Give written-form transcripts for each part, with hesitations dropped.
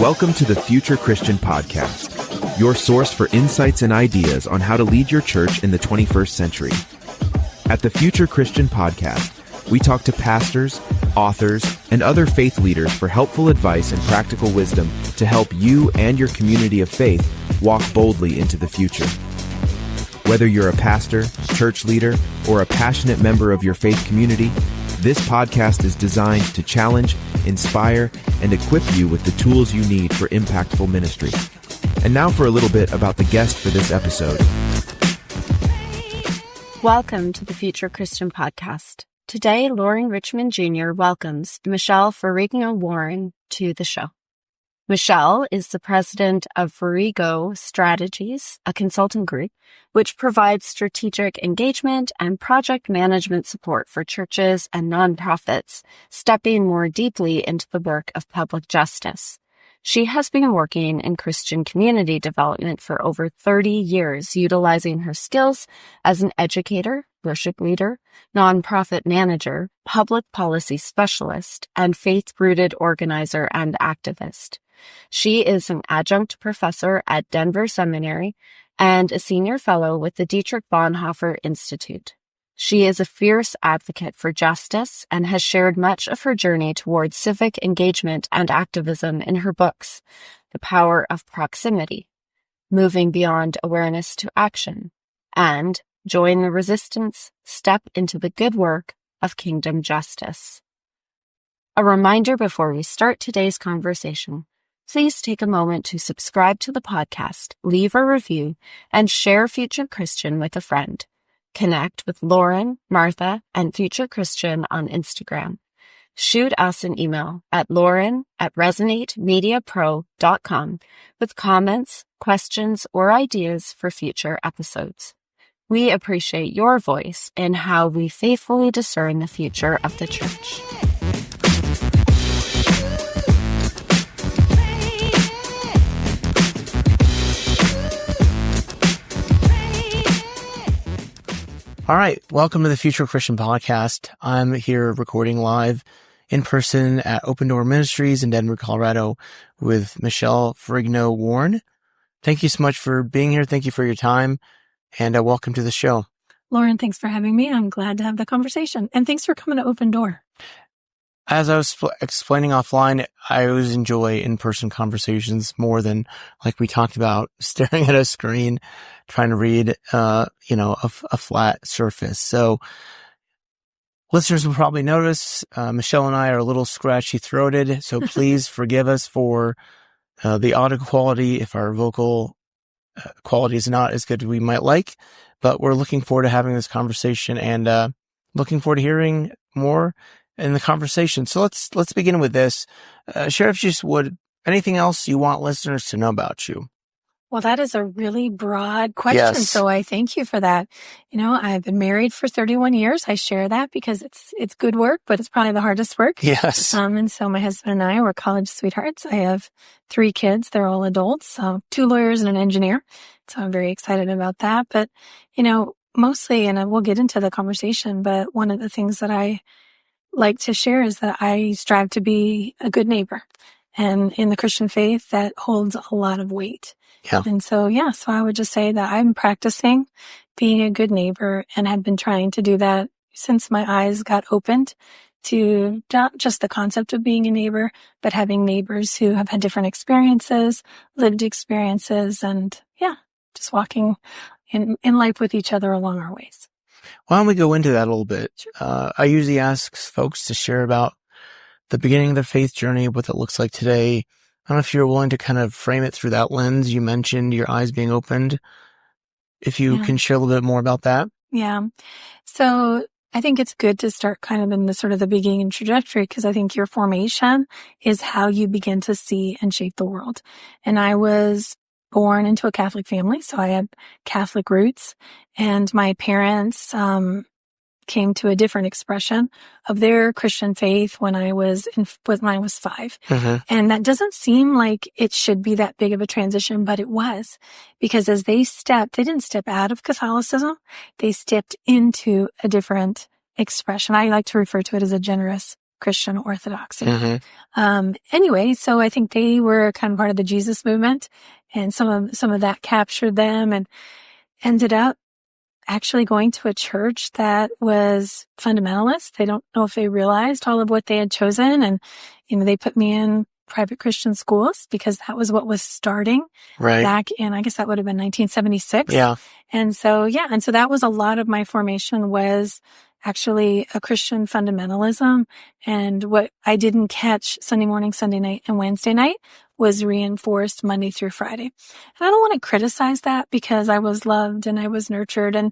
Welcome to the Future Christian Podcast, your source for insights and ideas on how to lead your church in the 21st century. At the Future Christian Podcast, we talk to pastors, authors, and other faith leaders for helpful advice and practical wisdom to help you and your community of faith walk boldly into the future. Whether you're a pastor, church leader, or a passionate member of your faith community, this podcast is designed to challenge, inspire, and equip you with the tools you need for impactful ministry. And now for a little bit about the guest for this episode. Welcome to the Future Christian Podcast. Today, Loren Richmond Jr. welcomes Michelle Ferrigno Warren to the show. Michelle is the president of Ferrigno Strategies, a consulting group which provides strategic engagement and project management support for churches and nonprofits, stepping more deeply into the work of public justice. She has been working in Christian community development for over 30 years, utilizing her skills as an educator, worship leader, nonprofit manager, public policy specialist, and faith-rooted organizer and activist. She is an adjunct professor at Denver Seminary and a senior fellow with the Dietrich Bonhoeffer Institute. She is a fierce advocate for justice and has shared much of her journey towards civic engagement and activism in her books, The Power of Proximity, Moving Beyond Awareness to Action, and Join the Resistance, Step into the Good Work of Kingdom Justice. A reminder before we start today's conversation, please take a moment to subscribe to the podcast, leave a review, and share Future Christian with a friend. Connect with Loren, Martha, and Future Christian on Instagram. Shoot us an email at loren@resonatemediapro.com with comments, questions, or ideas for future episodes. We appreciate your voice in how we faithfully discern the future of the church. All right. Welcome to the Future Christian Podcast. I'm here recording live in person at Open Door Ministries in Denver, Colorado with Michelle Ferrigno Warren. Thank you so much for being here. Thank you for your time, and welcome to the show. Loren, thanks for having me. I'm glad to have the conversation, and thanks for coming to Open Door. As I was explaining offline, I always enjoy in-person conversations more than, like we talked about, staring at a screen, trying to read, a flat surface. So listeners will probably notice, Michelle and I are a little scratchy-throated, so please forgive us for the audio quality if our vocal quality is not as good as we might like, but we're looking forward to having this conversation and looking forward to hearing more in the conversation. So let's begin with this. Share, if you just would, anything else you want listeners to know about you? Well, that is a really broad question, Yes. so I thank you for that. I've been married for 31 years. I share that because it's good work, but it's probably the hardest work. Yes. And so my husband and I were college sweethearts. I have 3 kids. They're all adults, 2 lawyers and an engineer. So I'm very excited about that. But, mostly, and we'll get into the conversation, but one of the things that I like to share is that I strive to be a good neighbor. And in the Christian faith, that holds a lot of weight. Yeah. And so I would just say that I'm practicing being a good neighbor and have been trying to do that since my eyes got opened to not just the concept of being a neighbor, but having neighbors who have had different experiences, lived experiences, and just walking in life with each other along our ways. Why don't we go into that a little bit? Sure. I usually ask folks to share about the beginning of their faith journey, what it looks like today. I don't know if you're willing to kind of frame it through that lens. You mentioned your eyes being opened. If you can share a little bit more about that. Yeah. So I think it's good to start kind of in the sort of the beginning trajectory, because I think your formation is how you begin to see and shape the world. And I was born into a Catholic family, so I have Catholic roots, and my parents came to a different expression of their Christian faith when I was 5. Mm-hmm. And that doesn't seem like it should be that big of a transition, but it was, because as they didn't step out of Catholicism, they stepped into a different expression. I like to refer to it as a generous Christian orthodoxy. Anyway, so I think they were kind of part of the Jesus movement, and some of that captured them, and ended up actually going to a church that was fundamentalist. They don't know if they realized all of what they had chosen. And, they put me in private Christian schools because that was what was starting back in, I guess that would have been 1976. Yeah. And so that was a lot of my formation was actually a Christian fundamentalism. And what I didn't catch Sunday morning, Sunday night, and Wednesday night was reinforced Monday through Friday. And I don't want to criticize that because I was loved and I was nurtured, and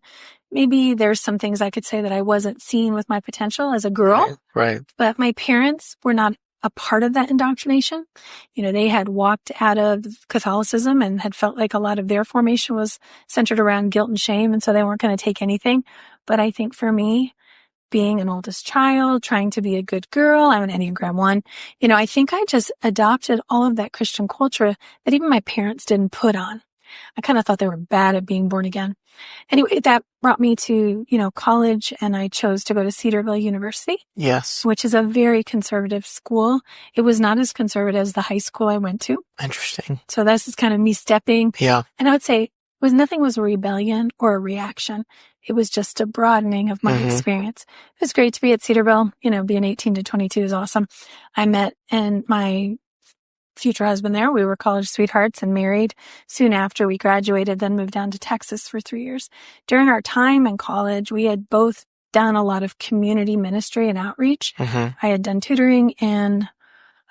maybe there's some things I could say that I wasn't seeing with my potential as a girl. Right. But my parents were not a part of that indoctrination. They had walked out of Catholicism and had felt like a lot of their formation was centered around guilt and shame, and so they weren't going to take anything. But I think for me, being an oldest child, trying to be a good girl, I'm an Enneagram 1, I think I just adopted all of that Christian culture that even my parents didn't put on. I kind of thought they were bad at being born again. Anyway, that brought me to, college, and I chose to go to Cedarville University. Yes. Which is a very conservative school. It was not as conservative as the high school I went to. Interesting. So this is kind of me stepping. Yeah. And I would say nothing was a rebellion or a reaction. It was just a broadening of my experience. It was great to be at Cedarville. Being 18 to 22 is awesome. I met and my future husband there. We were college sweethearts and married soon after we graduated, then moved down to Texas for 3 years. During our time in college, we had both done a lot of community ministry and outreach. I had done tutoring in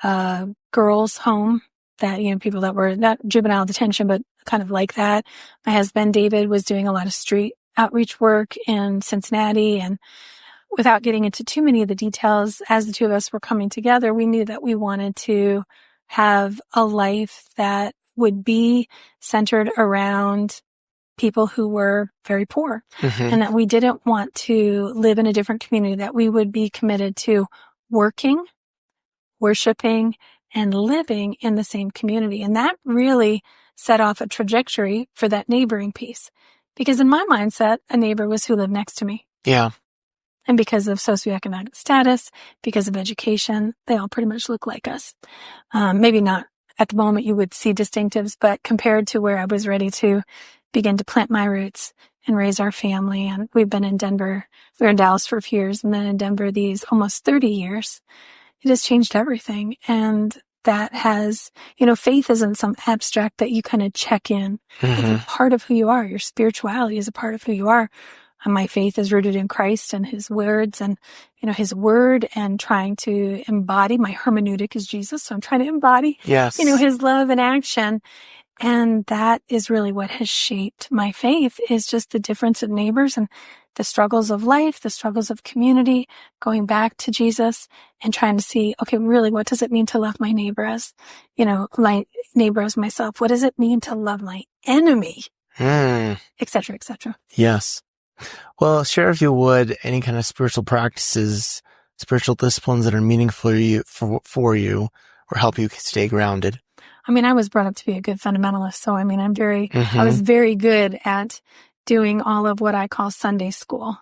a girls' home that, people that were not juvenile detention, but kind of like that. My husband, David, was doing a lot of street outreach work in Cincinnati. And without getting into too many of the details, as the two of us were coming together, we knew that we wanted to have a life that would be centered around people who were very poor, and that we didn't want to live in a different community, that we would be committed to working, worshiping, and living in the same community. And that really set off a trajectory for that neighboring piece. Because in my mindset, a neighbor was who lived next to me. Yeah. And because of socioeconomic status, because of education, they all pretty much look like us. Maybe not at the moment you would see distinctives, but compared to where I was ready to begin to plant my roots and raise our family. And we've been in Denver. We were in Dallas for a few years, and then in Denver these almost 30 years. It has changed everything. And that has, faith isn't some abstract that you kind of check in. It's a part of who you are. Your spirituality is a part of who you are. And my faith is rooted in Christ and his words and, his word, and trying to embody. My hermeneutic is Jesus. So I'm trying to embody, his love and action. And that is really what has shaped my faith, is just the difference of neighbors and the struggles of life, the struggles of community, going back to Jesus and trying to see, okay, really, what does it mean to love my neighbor as, my neighbor as myself? What does it mean to love my enemy? Et cetera, et cetera. Yes. Well, share, if you would, any kind of spiritual practices, spiritual disciplines that are meaningful for you or help you stay grounded. I was brought up to be a good fundamentalist. So, I was very good at doing all of what I call Sunday school.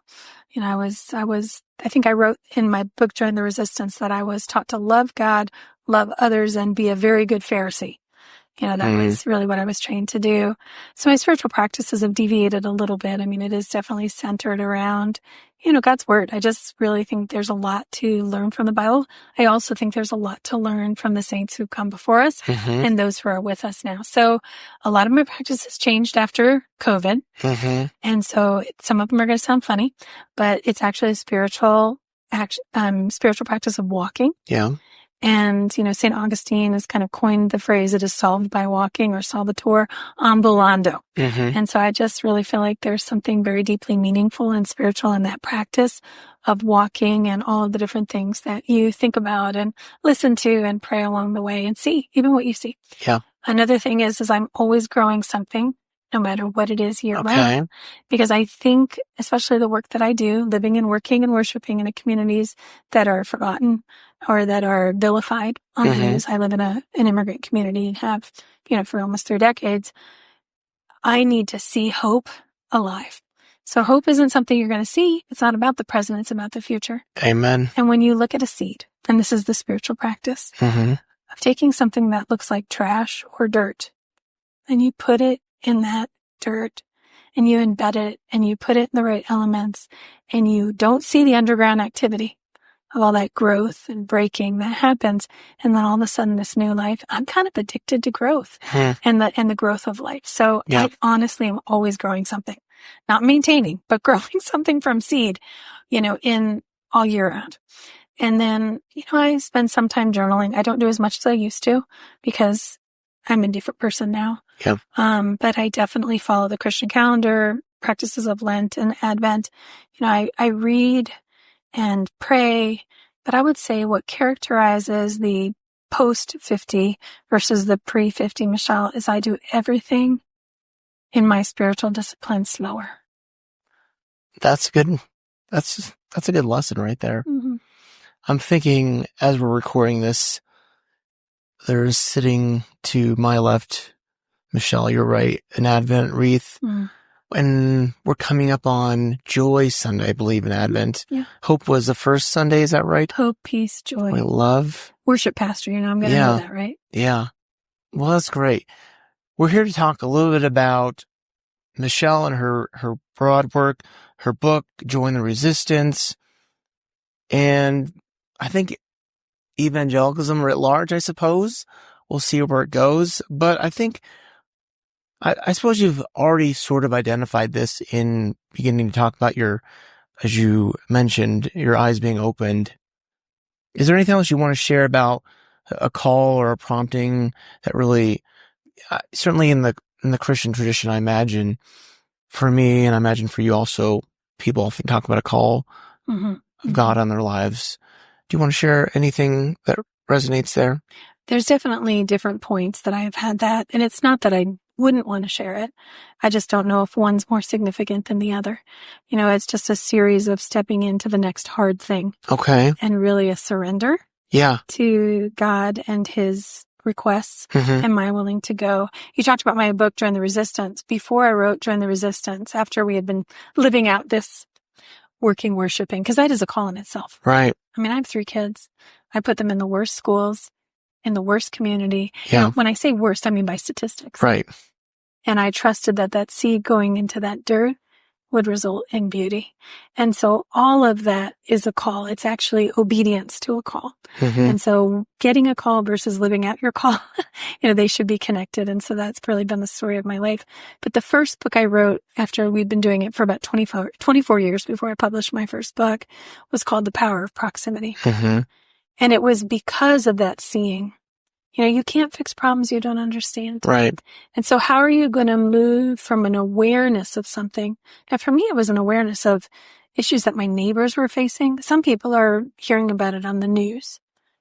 I think I wrote in my book, Join the Resistance, that I was taught to love God, love others, and be a very good Pharisee. That was really what I was trained to do. So my spiritual practices have deviated a little bit. It is definitely centered around, God's word. I just really think there's a lot to learn from the Bible. I also think there's a lot to learn from the saints who've come before us and those who are with us now. So a lot of my practices changed after COVID. And so some of them are going to sound funny, but it's actually a spiritual practice of walking. Yeah. And, St. Augustine has kind of coined the phrase, it is solved by walking, or solvitur ambulando. And so I just really feel like there's something very deeply meaningful and spiritual in that practice of walking and all of the different things that you think about and listen to and pray along the way and see, even what you see. Yeah. Another thing is I'm always growing something, no matter what it is year round. Because I think, especially the work that I do, living and working and worshiping in the communities that are forgotten or that are vilified on the news. I live in an immigrant community and have, for almost 3 decades. I need to see hope alive. So hope isn't something you're going to see. It's not about the present. It's about the future. Amen. And when you look at a seed, and this is the spiritual practice of taking something that looks like trash or dirt, and you put it in that dirt, and you embed it, and you put it in the right elements, and you don't see the underground activity of all that growth and breaking that happens, and then all of a sudden this new life. I'm kind of addicted to growth and the growth of life. So I honestly am always growing something, not maintaining, but growing something from seed, in all year round. And then, I spend some time journaling. I don't do as much as I used to because I'm a different person now. Yeah. But I definitely follow the Christian calendar, practices of Lent and Advent. I read and pray, but I would say what characterizes the post-50 versus the pre-50 Michelle is I do everything in my spiritual discipline slower. That's good. That's a good lesson right there. Mm-hmm. I'm thinking as we're recording this, there's sitting to my left, Michelle, you're right, an Advent wreath. And we're coming up on Joy Sunday, I believe, in Advent. Yeah. Hope was the first Sunday, is that right? Hope, peace, joy. Love. Worship pastor, I'm going to know that, right? Yeah. Well, that's great. We're here to talk a little bit about Michelle and her broad work, her book, Join the Resistance. And I think evangelicalism writ large, I suppose. We'll see where it goes. But I think, I suppose you've already sort of identified this in beginning to talk about as you mentioned, your eyes being opened. Is there anything else you want to share about a call or a prompting that really, certainly in the Christian tradition, I imagine for me, and I imagine for you also, people often talk about a call of God on their lives. Do you want to share anything that resonates there? There's definitely different points that I have had that, and it's not that I wouldn't want to share it. I just don't know if one's more significant than the other. It's just a series of stepping into the next hard thing. Okay. And really a surrender. Yeah. To God and his requests. Am I willing to go? You talked about my book, Join the Resistance. Before I wrote Join the Resistance, after we had been living out this working, worshiping, because that is a call in itself. Right. I have 3 kids. I put them in the worst schools, in the worst community. Yeah. When I say worst, I mean by statistics. Right. And I trusted that seed going into that dirt would result in beauty. And so all of that is a call. It's actually obedience to a call. And so getting a call versus living out your call, they should be connected. And so that's really been the story of my life. But the first book I wrote after we'd been doing it for about 24 years before I published my first book was called The Power of Proximity. And it was because of that seeing. You can't fix problems you don't understand. Right. And so how are you going to move from an awareness of something? Now, for me, it was an awareness of issues that my neighbors were facing. Some people are hearing about it on the news.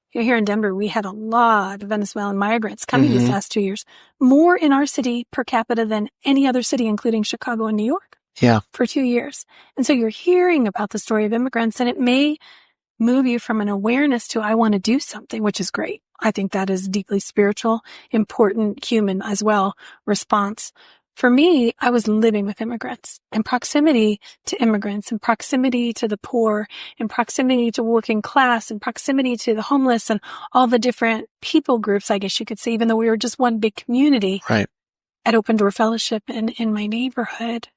Here in Denver, we had a lot of Venezuelan migrants coming these last 2 years, more in our city per capita than any other city, including Chicago and New York. Yeah. For 2 years. And so you're hearing about the story of immigrants, and it may move you from an awareness to, I want to do something, which is great. I think that is deeply spiritual, important, human as well response. For me, I was living with immigrants, and proximity to immigrants, and proximity to the poor, and proximity to working class, and proximity to the homeless, and all the different people groups, I guess you could say, even though we were just one big community. Right. At Open Door Fellowship and in my neighborhood.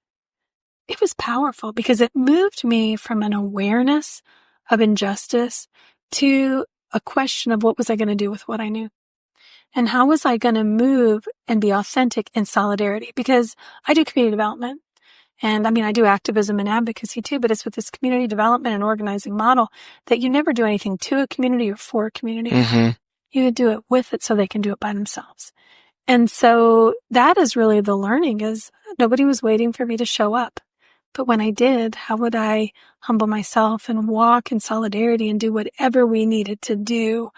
It was powerful because it moved me from an awareness of injustice to a question of what was I going to do with what I knew? And how was I going to move and be authentic in solidarity? Because I do community development. And I do activism and advocacy too, but it's with this community development and organizing model that you never do anything to a community or for a community. You do it with it so they can do it by themselves. And so that is really the learning, is nobody was waiting for me to show up. But when I did, how would I humble myself and walk in solidarity and do whatever we needed to do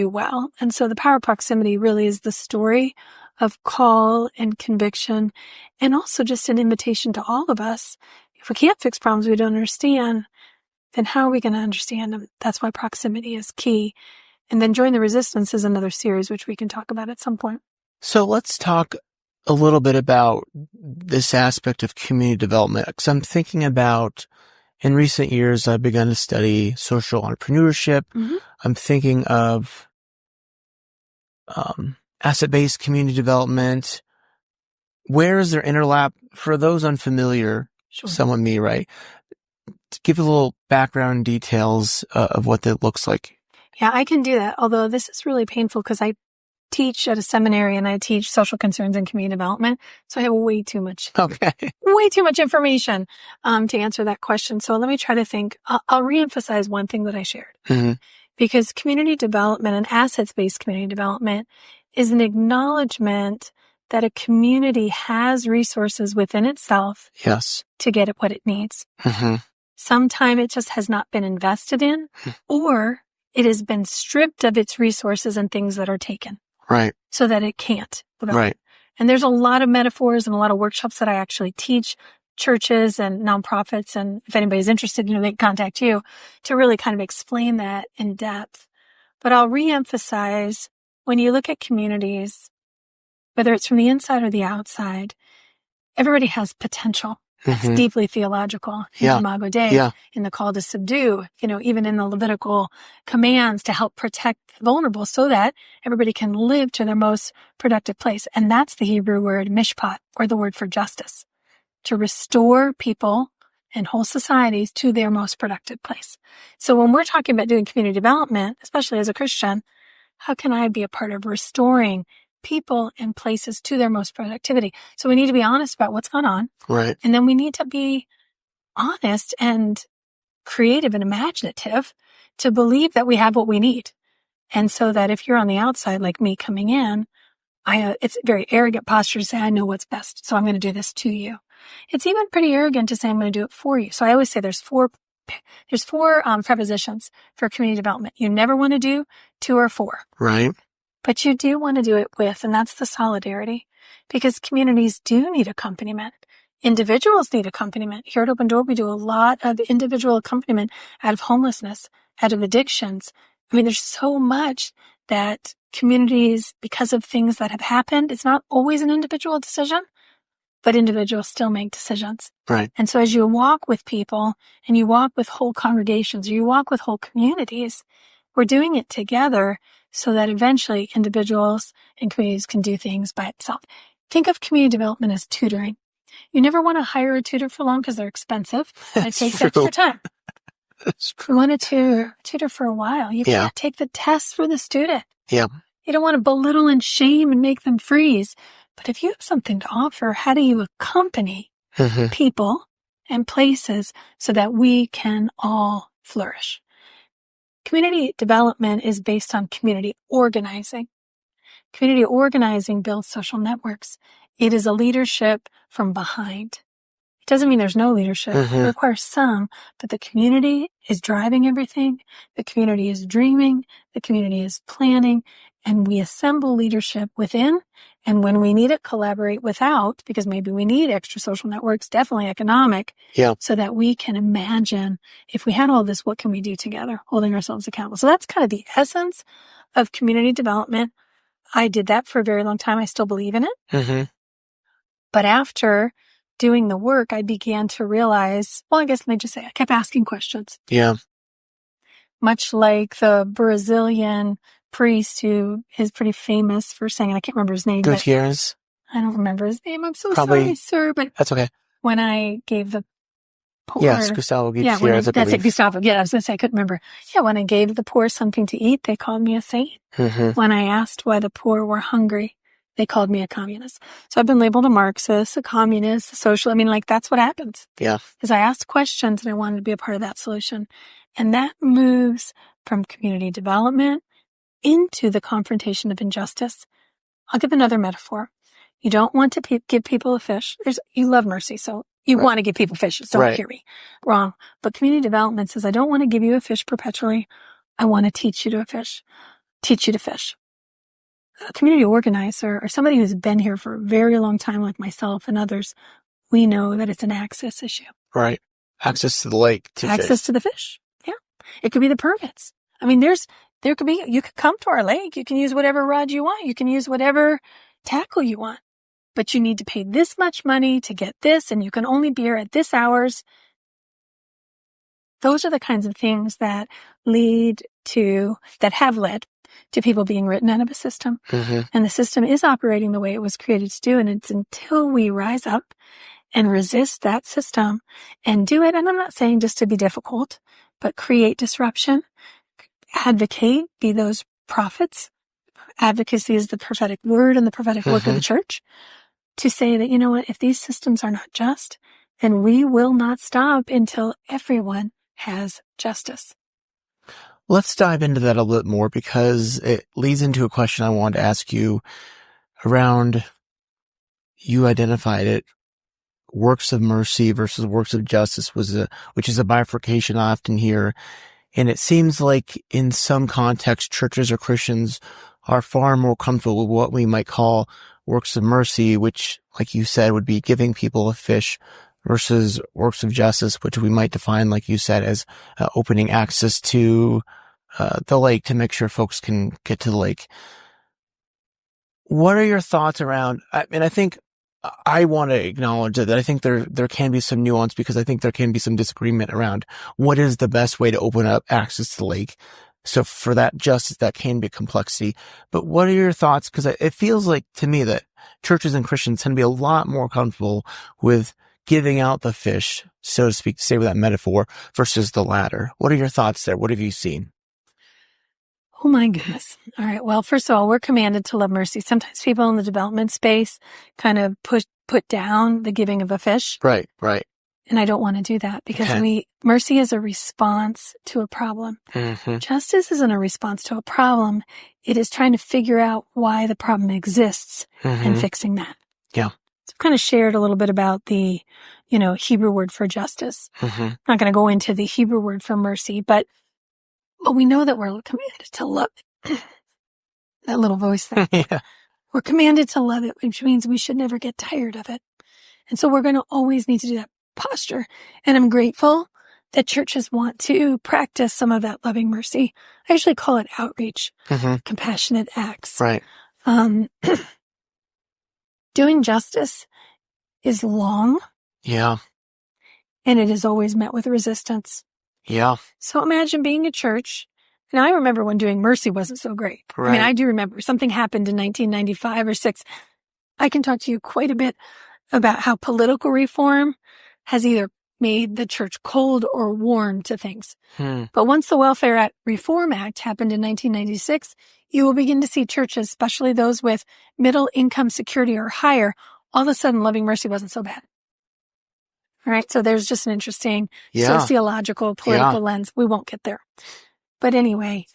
well? And so the power of proximity really is the story of call and conviction, and also just an invitation to all of us. If we can't fix problems we don't understand, then how are we going to understand them? That's why proximity is key. And then Join the Resistance is another series, which we can talk about at some point. So let's talk a little bit about this aspect of community development, because I'm thinking about, in recent years, I've begun to study social entrepreneurship. Mm-hmm. I'm thinking of asset-based community development. Where is there interlap? For those unfamiliar, Sure. someone me, right? To give a little background details of what that looks like. Yeah, I can do that. Although this is really painful because I teach at a seminary and I teach social concerns and community development. So I have way too much information to answer that question. So let me try to think. I'll reemphasize one thing that I shared. Mm-hmm. Because community development and assets-based community development is an acknowledgement that a community has resources within itself Yes. to get at what it needs. Mm-hmm. Sometime it just has not been invested in, or it has been stripped of its resources and things that are taken. Right. So that it can't develop. Right. And there's a lot of metaphors and a lot of workshops that I actually teach churches and nonprofits. And if anybody's interested, they can contact you to really kind of explain that in depth. But I'll reemphasize, when you look at communities, whether it's from the inside or the outside, everybody has potential. That's Mm-hmm. deeply theological in Imago Dei, in the call to subdue, even in the Levitical commands to help protect the vulnerable so that everybody can live to their most productive place. And that's the Hebrew word mishpat, or the word for justice, to restore people and whole societies to their most productive place. So when we're talking about doing community development, especially as a Christian, how can I be a part of restoring people and places to their most productivity? So we need to be honest about what's going on. Right. And then we need to be honest and creative and imaginative to believe that we have what we need. And so that if you're on the outside, like me coming in, it's a very arrogant posture to say, I know what's best, so I'm going to do this to you. It's even pretty arrogant to say, I'm going to do it for you. So I always say there's four prepositions for community development. You never want to do 2 or 4. Right. But you do want to do it with, and that's the solidarity, because communities do need accompaniment. Individuals need accompaniment. Here at Open Door, we do a lot of individual accompaniment out of homelessness, out of addictions. I mean, there's so much that communities, because of things that have happened, it's not always an individual decision, but individuals still make decisions. Right. And so as you walk with people and you walk with whole congregations, or you walk with whole communities, we're doing it together so that eventually individuals and communities can do things by itself. Think of community development as tutoring. You never want to hire a tutor for long because they're expensive and it takes extra time. That's true. You want to tutor for a while. You can't take the tests for the student. Yeah. You don't want to belittle and shame and make them freeze. But if you have something to offer, how do you accompany people and places so that we can all flourish? Community development is based on community organizing. Community organizing builds social networks. It is a leadership from behind. It doesn't mean there's no leadership. It requires some, but the community is driving everything. The community is dreaming. The community is planning, and we assemble leadership within. And when we need it, collaborate without, because maybe we need extra social networks, definitely economic, so that we can imagine, if we had all this, what can we do together, holding ourselves accountable. So that's kind of the essence of community development. I did that for a very long time. I still believe in it. But after doing the work, I began to realize, well, I guess let me just say, I kept asking questions. Yeah. Much like the Brazilian priest who is pretty famous for saying, and I can't remember his name. Gutierrez. I don't remember his name. I'm so Probably, sorry, sir. But that's okay. When I gave the poor... Yes, Gustavo Gutierrez. That's it, Gustavo. Yeah, I was going to say, I couldn't remember. Yeah, when I gave the poor something to eat, they called me a saint. When I asked why the poor were hungry, they called me a communist. So I've been labeled a Marxist, a communist, a social. I mean, that's what happens. Yeah. Is I asked questions and I wanted to be a part of that solution. And that moves from community development into the confrontation of injustice. I'll give another metaphor. You don't want to give people a fish. You love mercy, so you want to give people fishes. Don't hear me wrong. But community development says, I don't want to give you a fish perpetually. I want to teach you to fish. A community organizer or somebody who's been here for a very long time, like myself and others, we know that it's an access issue. Right. Access to the lake. Access to the fish. Yeah. It could be the permits. I mean, you could come to our lake. You can use whatever rod you want. You can use whatever tackle you want. but you need to pay this much money to get this, and you can only be here at this hours. Those are the kinds of things that have led to people being written out of a system. And the system is operating the way it was created to do. And it's until we rise up and resist that system and do it. And I'm not saying just to be difficult, but create disruption, advocate, be those prophets. Advocacy is the prophetic word and the prophetic work of the church, to say that, you know what, if these systems are not just, then we will not stop until everyone has justice. Let's dive into that a little bit more, because it leads into a question I wanted to ask you around, you identified it, works of mercy versus works of justice which is a bifurcation I often hear. And it seems like in some contexts, churches or Christians are far more comfortable with what we might call works of mercy, which, like you said, would be giving people a fish, versus works of justice, which we might define, like you said, as opening access to the lake to make sure folks can get to the lake. What are your thoughts around, I think I want to acknowledge that I think there can be some nuance, because I think there can be some disagreement around what is the best way to open up access to the lake. So for that justice, that can be complexity. But what are your thoughts? Because it feels like to me that churches and Christians tend to be a lot more comfortable with giving out the fish, so to speak, to stay with that metaphor, versus the latter. What are your thoughts there? What have you seen? Oh my goodness. All right. Well, first of all, we're commanded to love mercy. Sometimes people in the development space kind of put down the giving of a fish. Right. And I don't want to do that, because mercy is a response to a problem. Justice isn't a response to a problem. It is trying to figure out why the problem exists and fixing that. Yeah. So I've kind of shared a little bit about the, Hebrew word for justice. I'm not going to go into the Hebrew word for mercy, but we know that we're commanded to love it. That little voice there. Yeah. We're commanded to love it, which means we should never get tired of it. And so we're going to always need to do that posture. And I'm grateful that churches want to practice some of that loving mercy. I actually call it outreach, compassionate acts. Right. Doing justice is long. Yeah. And it is always met with resistance. Yeah. So imagine being a church. And I remember when doing mercy wasn't so great. Right. I mean, I do remember something happened in 1995 or 6. I can talk to you quite a bit about how political reform has either made the church cold or warm to things. But once the Welfare Reform Act happened in 1996, you will begin to see churches, especially those with middle income security or higher, all of a sudden loving mercy wasn't so bad. All right. So there's just an interesting sociological, political lens. We won't get there. But anyway,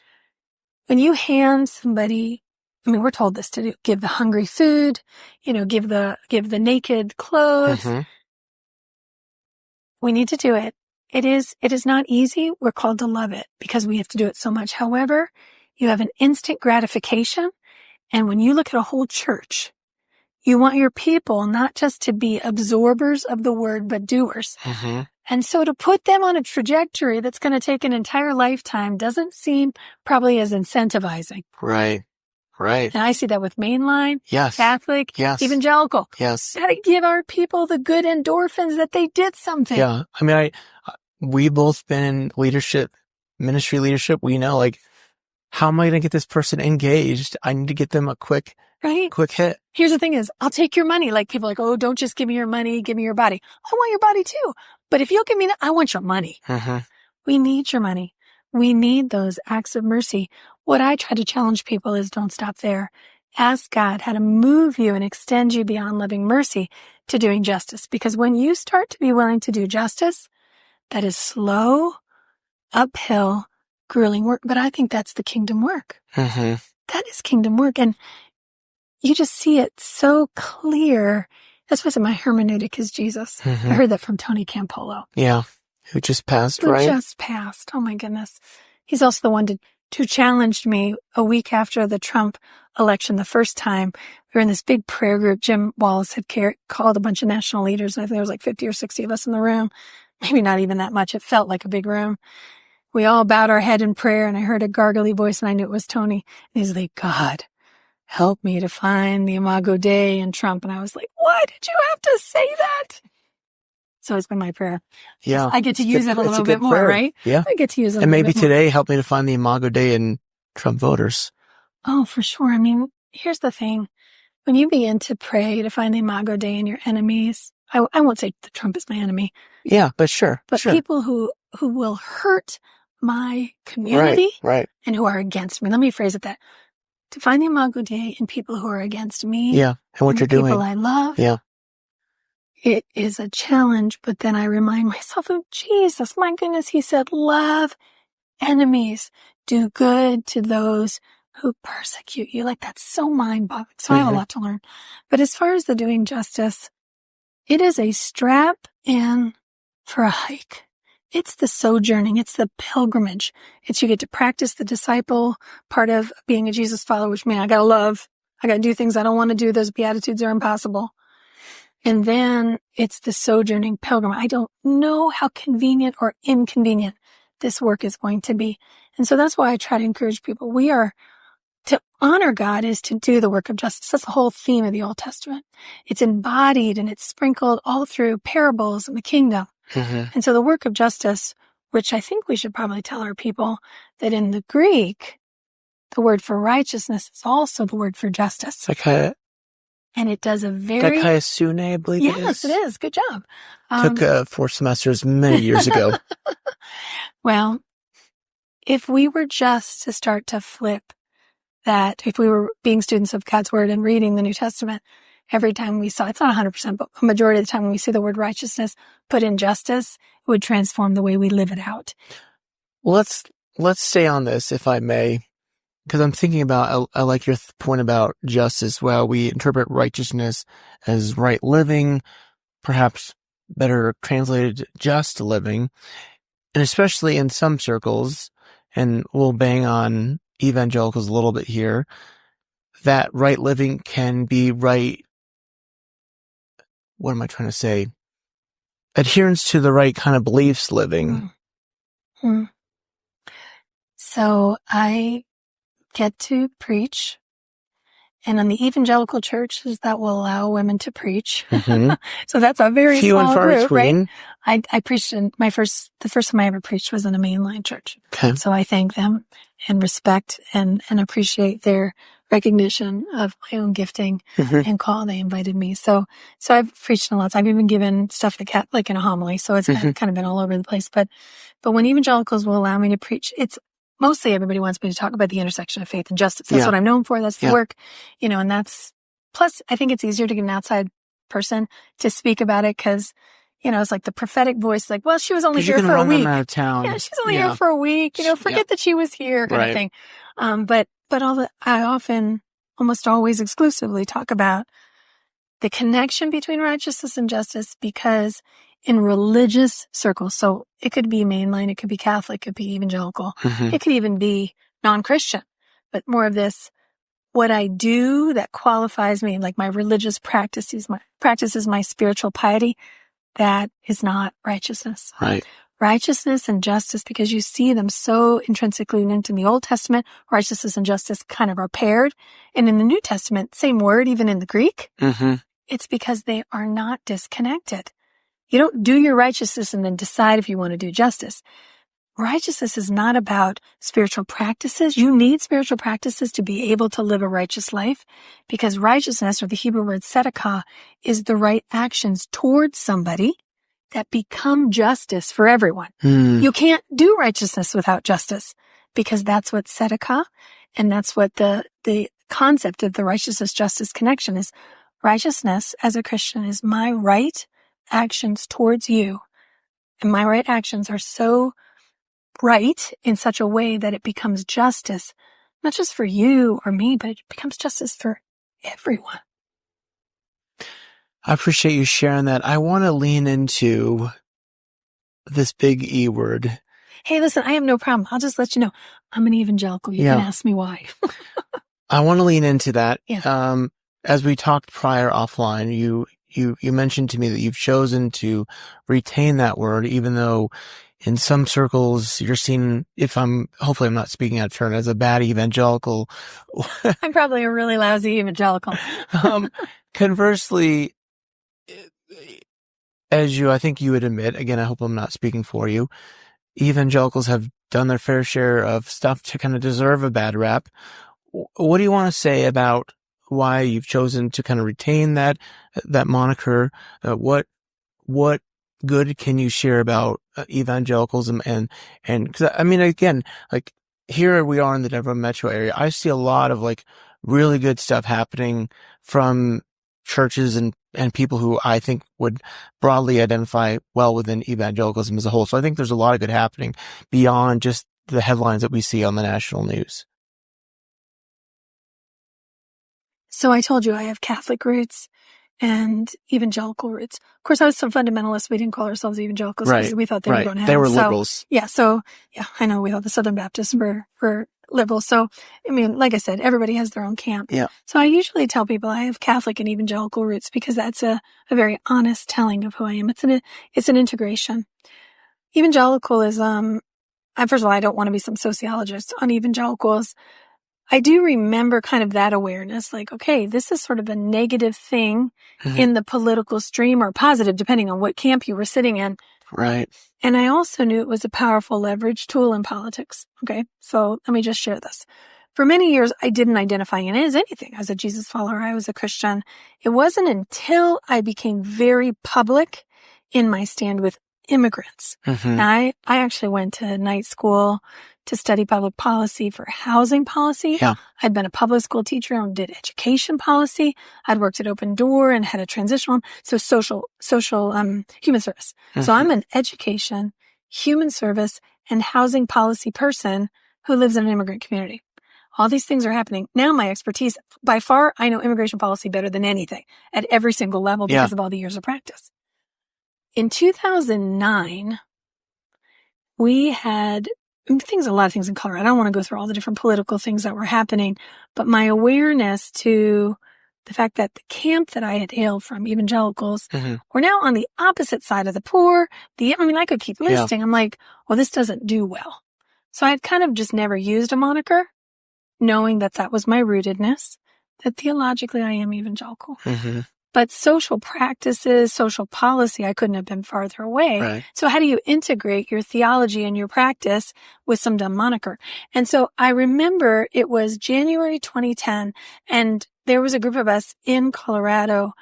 when you hand somebody, we're told this to do, give the hungry food, give the naked clothes. We need to do it. It is not easy. We're called to love it because we have to do it so much. However, you have an instant gratification. And when you look at a whole church, you want your people not just to be absorbers of the word, but doers. And so to put them on a trajectory that's going to take an entire lifetime doesn't seem probably as incentivizing. Right. And I see that with mainline, Catholic, evangelical. Yes. Got to give our people the good endorphins that they did something. Yeah. We've both been in leadership, ministry leadership. We know, how am I going to get this person engaged? I need to get them a quick hit. Here's the thing is, I'll take your money. People are like, oh, don't just give me your money, give me your body. I want your body too. But if you'll give me that, I want your money. We need your money. We need those acts of mercy. What I try to challenge people is don't stop there. Ask God how to move you and extend you beyond loving mercy to doing justice. Because when you start to be willing to do justice, that is slow, uphill, grueling work. But I think that's the kingdom work. That is kingdom work. And you just see it so clear. That's why my hermeneutic is Jesus. I heard that from Tony Campolo. Yeah. Who just passed, right? Who just passed. Oh my goodness. He's also the one who challenged me a week after the Trump election the first time. We were in this big prayer group. Jim Wallace had called a bunch of national leaders. And I think there was 50 or 60 of us in the room. Maybe not even that much. It felt like a big room. We all bowed our head in prayer and I heard a gargly voice and I knew it was Tony. And he's like, God, help me to find the Imago Dei in Trump. And I was like, why did you have to say that? So it's been my prayer. Yeah. I get to use it a little bit more, right? Yeah. I get to use it a And little maybe bit more. today help me to find the Imago Dei in Trump voters. Oh, for sure. I mean, here's the thing. When you begin to pray to find the Imago Dei in your enemies, I won't say that Trump is my enemy. Yeah, but sure. But sure. people who will hurt my community right. and who are against me. Let me phrase it that. To find the Imago Dei in people who are against me. Yeah. And what you're doing. People I love. Yeah. It is a challenge, but then I remind myself of Jesus. My goodness, he said, love enemies, do good to those who persecute you. Like, that's so mind-boggling. So I have a lot to learn. But as far as the doing justice, it is a strap in for a hike. It's the sojourning. It's the pilgrimage. It's you get to practice the disciple part of being a Jesus follower, which means I gotta love. I gotta do things I don't want to do. Those beatitudes are impossible. And then it's the sojourning pilgrim. I don't know how convenient or inconvenient this work is going to be. And so that's why I try to encourage people. To honor God is to do the work of justice. That's the whole theme of the Old Testament. It's embodied and it's sprinkled all through parables and the kingdom. And so the work of justice, which I think we should probably tell our people that in the Greek, the word for righteousness is also the word for justice. And it does a very... Dikaiosune, I believe it is. Yes, it is. Good job. Took 4 semesters many years ago. Well, if we were just to start to flip that, if we were being students of God's Word and reading the New Testament, every time we saw, it's not 100%, but a majority of the time when we see the word righteousness put in justice, it would transform the way we live it out. Let's stay on this, if I may. Because I'm thinking about, I like your point about justice. Well, we interpret righteousness as right living, perhaps better translated just living. And especially in some circles, and we'll bang on evangelicals a little bit here, that right living can be right, what am I trying to say? Adherence to the right kind of beliefs living. So I get to preach, and on the evangelical churches that will allow women to preach. So that's a very Few small and far group, between. right? I preached in the first time I ever preached was in a mainline church. Okay. So I thank them and respect and appreciate their recognition of my own gifting and call. They invited me. So I've preached in lots. I've even given stuff like in a homily. So it's kind of been all over the place. But when evangelicals will allow me to preach, it's mostly everybody wants me to talk about the intersection of faith and justice. That's what I'm known for. That's the work, and that's, plus I think it's easier to get an outside person to speak about it because, it's like the prophetic voice, like, well, she was only here for a week. Out of town. Yeah, she's only here for a week, forget that she was here kind of thing. But I often, almost always exclusively talk about the connection between righteousness and justice because in religious circles, so it could be mainline, it could be Catholic, it could be evangelical, it could even be non-Christian, but more of this, what I do that qualifies me, like my religious practices, my spiritual piety, that is not righteousness. Right. Righteousness and justice, because you see them so intrinsically linked in the Old Testament, righteousness and justice kind of are paired. And in the New Testament, same word, even in the Greek, it's because they are not disconnected. You don't do your righteousness and then decide if you want to do justice. Righteousness is not about spiritual practices. You need spiritual practices to be able to live a righteous life because righteousness, or the Hebrew word tzedakah, is the right actions towards somebody that become justice for everyone. You can't do righteousness without justice because that's what tzedakah, and that's what the concept of the righteousness justice connection is. Righteousness as a Christian is my right actions towards you. And my right actions are so right in such a way that it becomes justice, not just for you or me, but it becomes justice for everyone. I appreciate you sharing that. I want to lean into this big E word. Hey, listen, I have no problem. I'll just let you know. I'm an evangelical. You can ask me why. I want to lean into that. Yeah. As we talked prior offline, you mentioned to me that you've chosen to retain that word, even though in some circles, you're seen, hopefully I'm not speaking out of turn, as a bad evangelical. I'm probably a really lousy evangelical. Conversely, I think you would admit, again, I hope I'm not speaking for you, evangelicals have done their fair share of stuff to kind of deserve a bad rap. What do you want to say about why you've chosen to kind of retain that moniker? What good can you share about evangelicals and 'cause, I mean, again, like here we are in the Denver metro area. I see a lot of like really good stuff happening from churches and people who I think would broadly identify well within evangelicalism as a whole. So I think there's a lot of good happening beyond just the headlines that we see on the national news. So I told you I have Catholic roots and evangelical roots. Of course, I was some fundamentalist. We didn't call ourselves evangelicals because we thought they were going to hell. They were liberals. So I know we thought the Southern Baptists were liberals. So, I mean, like I said, everybody has their own camp. Yeah. So I usually tell people I have Catholic and evangelical roots because that's a very honest telling of who I am. It's an integration. Evangelicalism, first of all, I don't want to be some sociologist on evangelicals. I do remember kind of that awareness, like, okay, this is sort of a negative thing in the political stream, or positive, depending on what camp you were sitting in. Right. And I also knew it was a powerful leverage tool in politics. Okay. So let me just share this. For many years, I didn't identify in it as anything. I was a Jesus follower. I was a Christian. It wasn't until I became very public in my stand with immigrants. And I actually went to night school to study public policy for housing policy. Yeah. I'd been a public school teacher and did education policy. I'd worked at Open Door and had a transitional home. So social, human service. So I'm an education, human service, and housing policy person who lives in an immigrant community. All these things are happening. Now my expertise, by far, I know immigration policy better than anything at every single level because of all the years of practice. In 2009, we had a lot of things in Colorado. I don't want to go through all the different political things that were happening, but my awareness to the fact that the camp that I had hailed from, evangelicals, were now on the opposite side of the poor. I could keep listing. I'm like, well, this doesn't do well. So I had kind of just never used a moniker, knowing that was my rootedness, that theologically I am evangelical. But social practices, social policy, I couldn't have been farther away. Right. So how do you integrate your theology and your practice with some dumb moniker? And so I remember it was January 2010, and there was a group of us in Colorado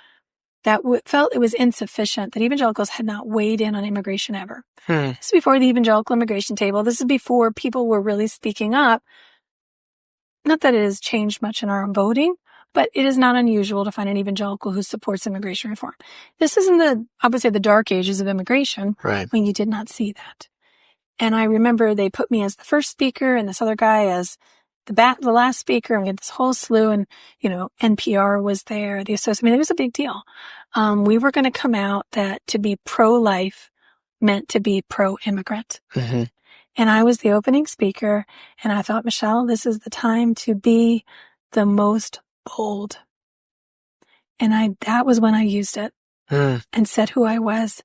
that felt it was insufficient, that evangelicals had not weighed in on immigration ever. This is before the evangelical immigration table. This is before people were really speaking up. Not that it has changed much in our own voting, but it is not unusual to find an evangelical who supports immigration reform. This is in the dark ages of immigration, when you did not see that. And I remember they put me as the first speaker and this other guy as the last speaker, and we had this whole slew, and, NPR was there, the associate. It was a big deal. We were going to come out that to be pro-life meant to be pro-immigrant. And I was the opening speaker, and I thought, Michelle, this is the time to be the most bold. And that was when I used it and said who I was.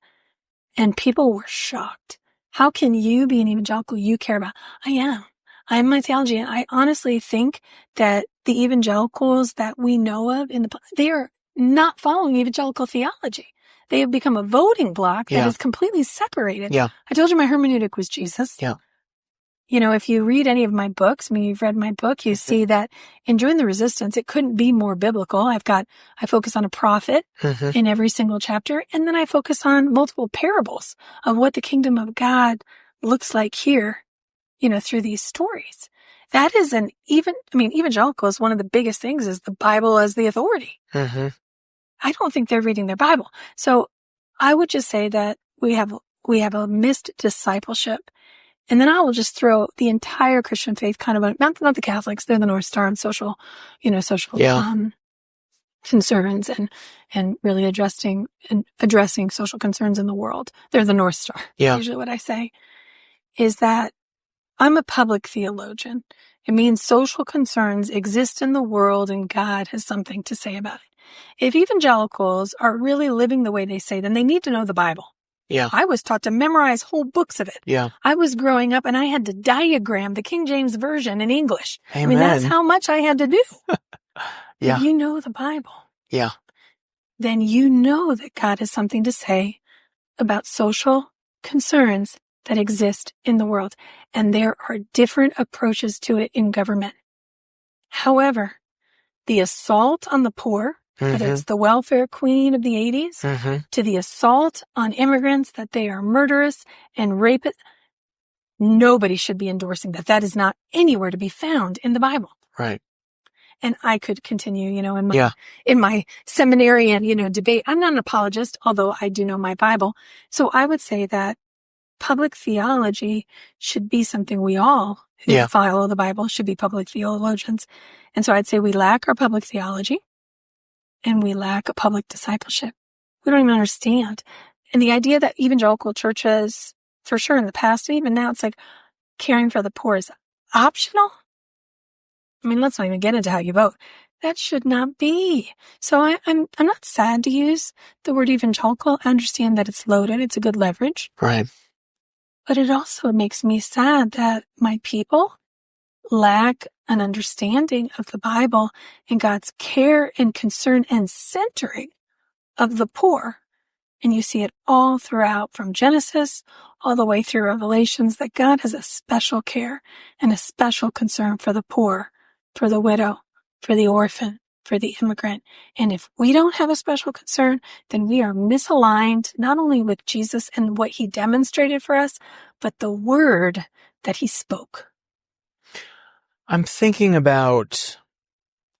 And people were shocked. How can you be an evangelical you care about? I am. I am my theology. And I honestly think that the evangelicals that we know of they are not following evangelical theology. They have become a voting block that is completely separated. Yeah. I told you my hermeneutic was Jesus. Yeah. If you read any of my books, you've read my book, you see that in Join the Resistance, it couldn't be more biblical. I focus on a prophet in every single chapter, and then I focus on multiple parables of what the kingdom of God looks like here, through these stories. That is evangelical is one of the biggest things is the Bible as the authority. I don't think they're reading their Bible. So I would just say that we have a missed discipleship. And then I will just throw the entire Christian faith kind of, not the Catholics, they're the North Star in social concerns and really addressing social concerns in the world. They're the North Star. Yeah. Usually what I say is that I'm a public theologian. It means social concerns exist in the world and God has something to say about it. If evangelicals are really living the way they say, then they need to know the Bible. Yeah. I was taught to memorize whole books of it. Yeah. I was growing up and I had to diagram the King James Version in English. Amen. I mean, that's how much I had to do. Yeah. If you know the Bible, Yeah. then you know that God has something to say about social concerns that exist in the world. And there are different approaches to it in government. However, the assault on the poor, whether it's the welfare queen of the 80s, to the assault on immigrants that they are murderous and rapists, nobody should be endorsing that. That is not anywhere to be found in the Bible. Right. And I could continue, in my seminarian, debate. I'm not an apologist, although I do know my Bible. So I would say that public theology should be something we all who follow the Bible should be public theologians. And so I'd say we lack our public theology and we lack a public discipleship. We don't even understand. And the idea that evangelical churches, for sure in the past and even now, it's like caring for the poor is optional. I mean, let's not even get into how you vote. That should not be. So I'm not sad to use the word evangelical. I understand that it's loaded. It's a good leverage. Right. But it also makes me sad that my people lack an understanding of the Bible and God's care and concern and centering of the poor. And you see it all throughout from Genesis all the way through Revelations that God has a special care and a special concern for the poor, for the widow, for the orphan, for the immigrant. And if we don't have a special concern, then we are misaligned not only with Jesus and what he demonstrated for us, but the word that he spoke. I'm thinking about,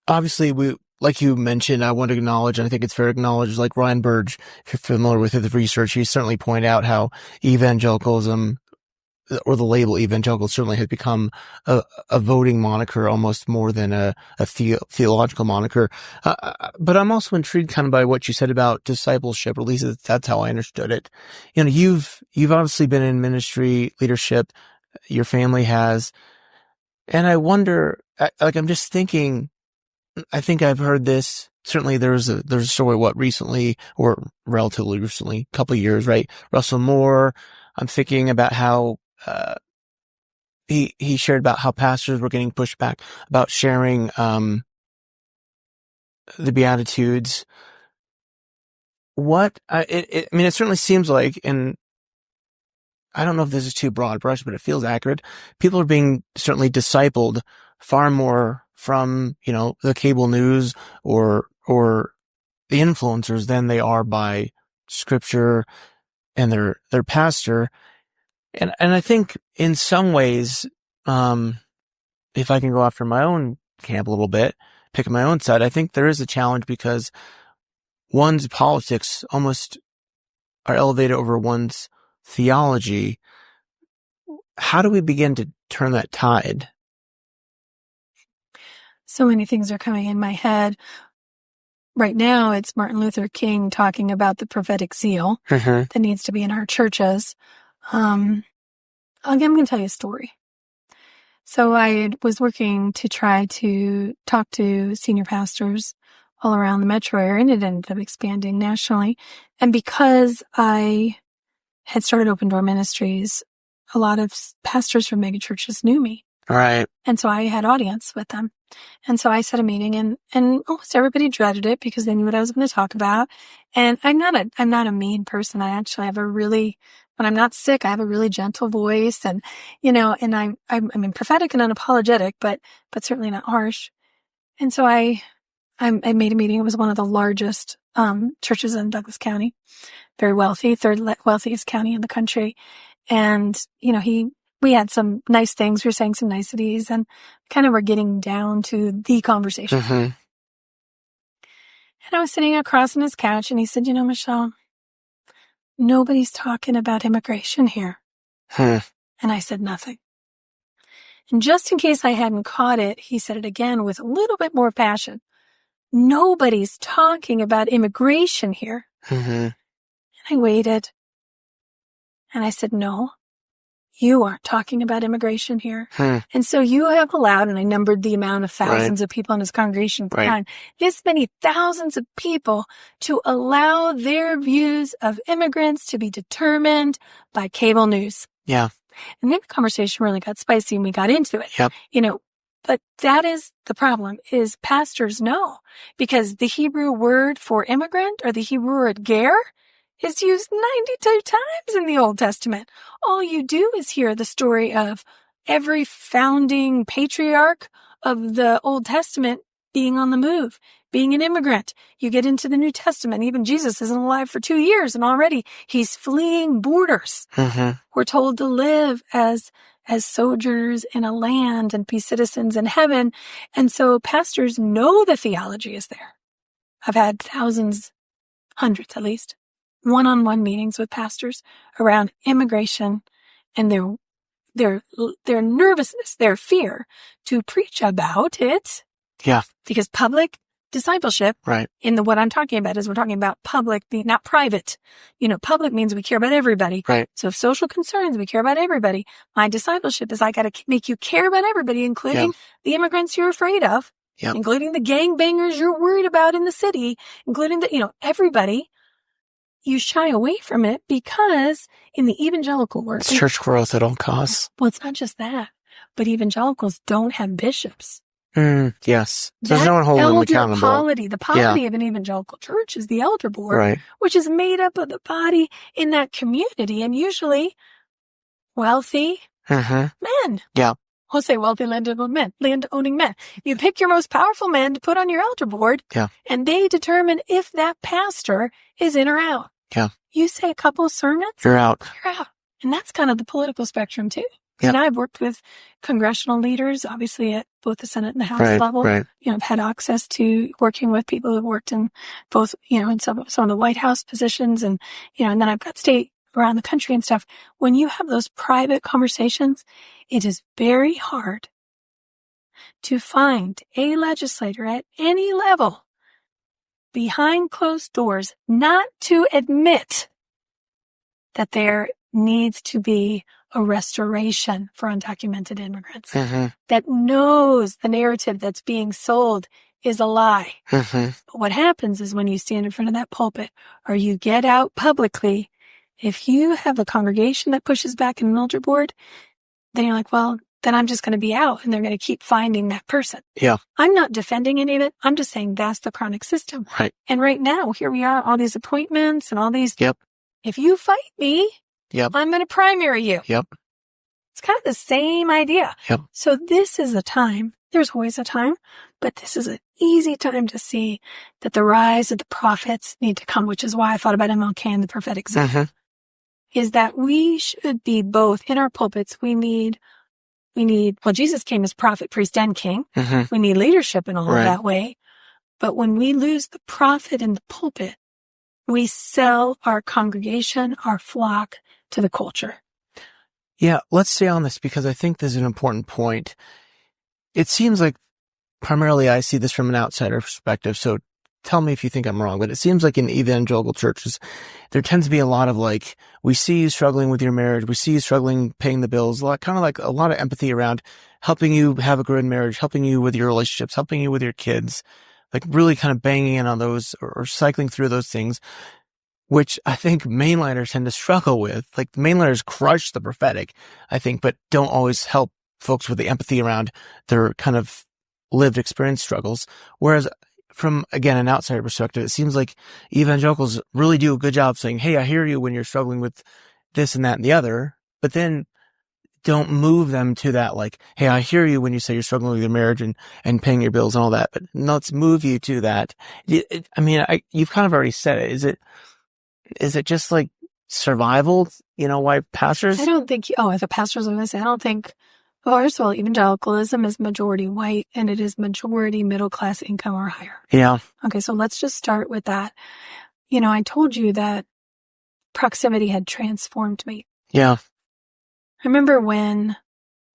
obviously, like you mentioned, I want to acknowledge, and I think it's fair to acknowledge, like Ryan Burge, if you're familiar with his research, he certainly pointed out how evangelicalism, or the label evangelical, certainly has become a voting moniker almost more than a theological moniker. But I'm also intrigued kind of by what you said about discipleship, or at least that's how I understood it. You've obviously been in ministry leadership, your family has, and I wonder, I'm just thinking, I think I've heard this. Certainly there's a story, recently, or relatively recently, a couple of years, right? Russell Moore. I'm thinking about how, he shared about how pastors were getting pushed back about sharing, the Beatitudes. It certainly seems like, and I don't know if this is too broad brush, but it feels accurate. People are being certainly discipled far more from, the cable news or the influencers than they are by scripture and their pastor. And I think in some ways, if I can go after my own camp a little bit, pick my own side, I think there is a challenge because one's politics almost are elevated over one's theology. How do we begin to turn that tide? So many things are coming in my head. Right now, it's Martin Luther King talking about the prophetic zeal that needs to be in our churches. I'm going to tell you a story. So I was working to try to talk to senior pastors all around the metro area, and it ended up expanding nationally. And because I had started Open Door Ministries, a lot of pastors from mega churches knew me. All right. And so I had audience with them. And so I set a meeting and almost everybody dreaded it because they knew what I was going to talk about. And I'm not a mean person. I actually have when I'm not sick, I have a really gentle voice and I'm prophetic and unapologetic, but certainly not harsh. And so I made a meeting. It was one of the largest, churches in Douglas County, very wealthy, third wealthiest county in the country. And, we had some nice things. We were saying some niceties and kind of were getting down to the conversation. And I was sitting across on his couch and he said, Michelle, nobody's talking about immigration here. And I said nothing. And just in case I hadn't caught it, he said it again with a little bit more passion. Nobody's talking about immigration here. And I waited. And I said, no, you aren't talking about immigration here. And so you have allowed, and I numbered the amount of thousands of people in his congregation, this many thousands of people to allow their views of immigrants to be determined by cable news. Yeah. And then the conversation really got spicy and we got into it. Yep. But that is the problem, is pastors know, because the Hebrew word for immigrant, or the Hebrew word ger, is used 92 times in the Old Testament. All you do is hear the story of every founding patriarch of the Old Testament being on the move, being an immigrant. You get into the New Testament, even Jesus isn't alive for 2 years and already he's fleeing borders. We're told to live as sojourners in a land and be citizens in heaven. And so pastors know the theology is there. I've had thousands, hundreds at least, one-on-one meetings with pastors around immigration and their nervousness, their fear to preach about it. Yeah. Because public discipleship, in what I'm talking about is we're talking about public, not private. Public means we care about everybody. Right. So if social concerns, we care about everybody. My discipleship is I got to make you care about everybody, including the immigrants you're afraid of, including the gangbangers you're worried about in the city, including everybody. You shy away from it because in the evangelical work, it's church growth at all costs. Well, it's not just that, but evangelicals don't have bishops. Yes. There's no one holding them accountable. The polity of an evangelical church is the elder board, which is made up of the body in that community, and usually wealthy men. Yeah. I'll say wealthy land-owning men. You pick your most powerful men to put on your elder board, and they determine if that pastor is in or out. Yeah. You say a couple of sermons, you're out. And that's kind of the political spectrum too. Yep. And I've worked with congressional leaders, obviously at both the Senate and the House level. I've had access to working with people who've worked in both, in some of the White House positions, and and then I've got state around the country and stuff. When you have those private conversations, it is very hard to find a legislator at any level behind closed doors not to admit that there needs to be a restoration for undocumented immigrants, that knows the narrative that's being sold is a lie. But what happens is when you stand in front of that pulpit or you get out publicly, if you have a congregation that pushes back in an elder board, then you're like, well, then I'm just going to be out, and they're going to keep finding that person. Yeah. I'm not defending any of it. I'm just saying that's the chronic system. Right. And right now, here we are, all these appointments and all these. Yep. If you fight me, I'm going to primary you. Yep. It's kind of the same idea. Yep. So this is a time, there's always a time, but this is an easy time to see that the rise of the prophets need to come, which is why I thought about MLK and the prophetic zone. Is that we should be both in our pulpits. We need, well, Jesus came as prophet, priest, and king. We need leadership in all of that way. But when we lose the prophet in the pulpit, we sell our congregation, our flock to the culture. Yeah, let's stay on this because I think this is an important point. It seems like primarily I see this from an outsider perspective, so tell me if you think I'm wrong, but it seems like in evangelical churches, there tends to be a lot of like, we see you struggling with your marriage, we see you struggling paying the bills, kind of like a lot of empathy around helping you have a good marriage, helping you with your relationships, helping you with your kids, like really kind of banging in on those or cycling through those things, which I think mainliners tend to struggle with. Like mainliners crush the prophetic, I think, but don't always help folks with the empathy around their kind of lived experience struggles. Whereas from, again, an outsider perspective, it seems like evangelicals really do a good job saying, hey, I hear you when you're struggling with this and that and the other, but then don't move them to that, like, hey, I hear you when you say you're struggling with your marriage and paying your bills and all that, but let's move you to that. You've kind of already said it. Is it just like survival, why pastors? I don't think, as a pastor, I was going to say, I don't think, well, first of all, evangelicalism is majority white and it is majority middle class income or higher. Yeah. Okay, so let's just start with that. I told you that proximity had transformed me. Yeah. I remember when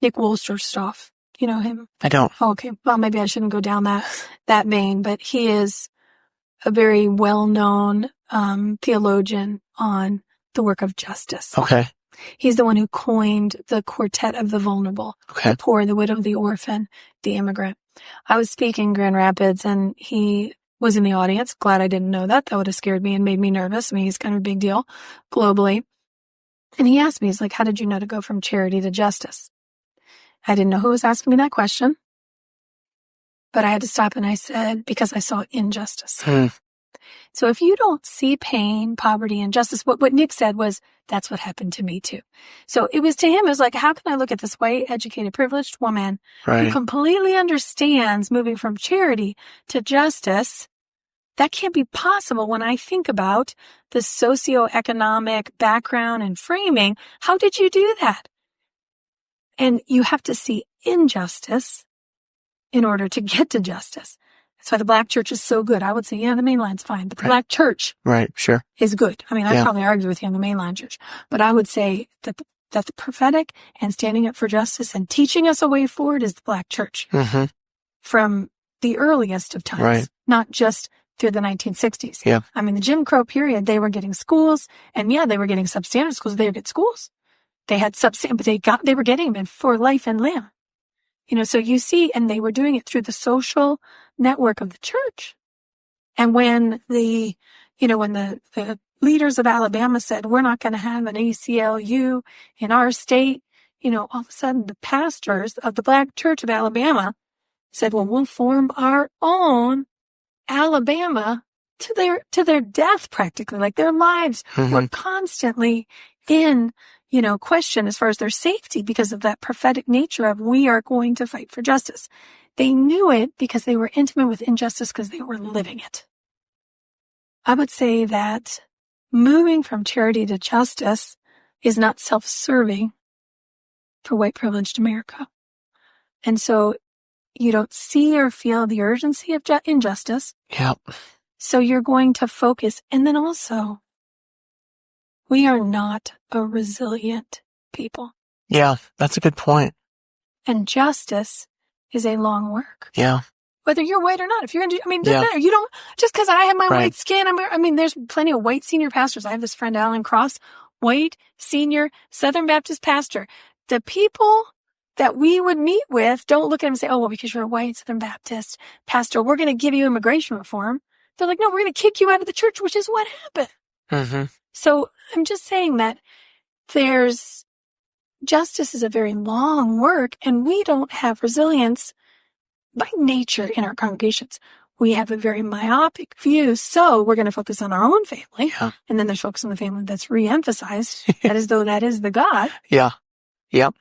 Nick Wolsterstoff, you know him? I don't. Oh, okay, well, maybe I shouldn't go down that vein, but he is a very well-known theologian on the work of justice. Okay. He's the one who coined the quartet of the vulnerable, Okay. the poor, the widow, the orphan, the immigrant. I was speaking in Grand Rapids, and he was in the audience. Glad I didn't know that. That would have scared me and made me nervous. I mean, he's kind of a big deal globally. And he asked me, he's like, how did you know to go from charity to justice? I didn't know who was asking me that question, but I had to stop and I said, because I saw injustice. So if you don't see pain, poverty, injustice, what Nick said was, that's what happened to me too. So it was to him, it was like, how can I look at this white, educated, privileged woman who completely understands moving from charity to justice? That can't be possible when I think about the socioeconomic background and framing. How did you do that? And you have to see injustice in order to get to justice. That's why the Black church is so good. I would say, yeah, the mainline's fine, but the Black church is good. I mean, I'd probably argue with you on the mainline church, but I would say that the prophetic and standing up for justice and teaching us a way forward is the Black church from the earliest of times, not just through the 1960s. Yeah. I mean, the Jim Crow period, they were getting schools, and they were getting substandard schools. They would get schools. They had substandard, but they were getting them for life and limb. So you see, and they were doing it through the social network of the church. And when the leaders of Alabama said, we're not going to have an ACLU in our state, all of a sudden the pastors of the Black Church of Alabama said, well, we'll form our own Alabama to their death practically, like their lives were constantly in question as far as their safety because of that prophetic nature of we are going to fight for justice. They knew it because they were intimate with injustice because they were living it. I would say that moving from charity to justice is not self-serving for white privileged America. And so you don't see or feel the urgency of injustice. Yep. So you're going to focus. And then also, we are not a resilient people. Yeah, that's a good point. And justice is a long work. Yeah. Whether you're white or not, if you're going to, doesn't matter. You don't, just because I have my white skin, there's plenty of white senior pastors. I have this friend, Alan Cross, white, senior, Southern Baptist pastor. The people that we would meet with don't look at him and say, oh, well, because you're a white Southern Baptist pastor, we're going to give you immigration reform. They're like, no, we're going to kick you out of the church, which is what happened. So I'm just saying that justice is a very long work, and we don't have resilience by nature in our congregations. We have a very myopic view, so we're going to focus on our own family, and then there's focus on the family that's re-emphasized, that as though that is the God. Yeah. Yep.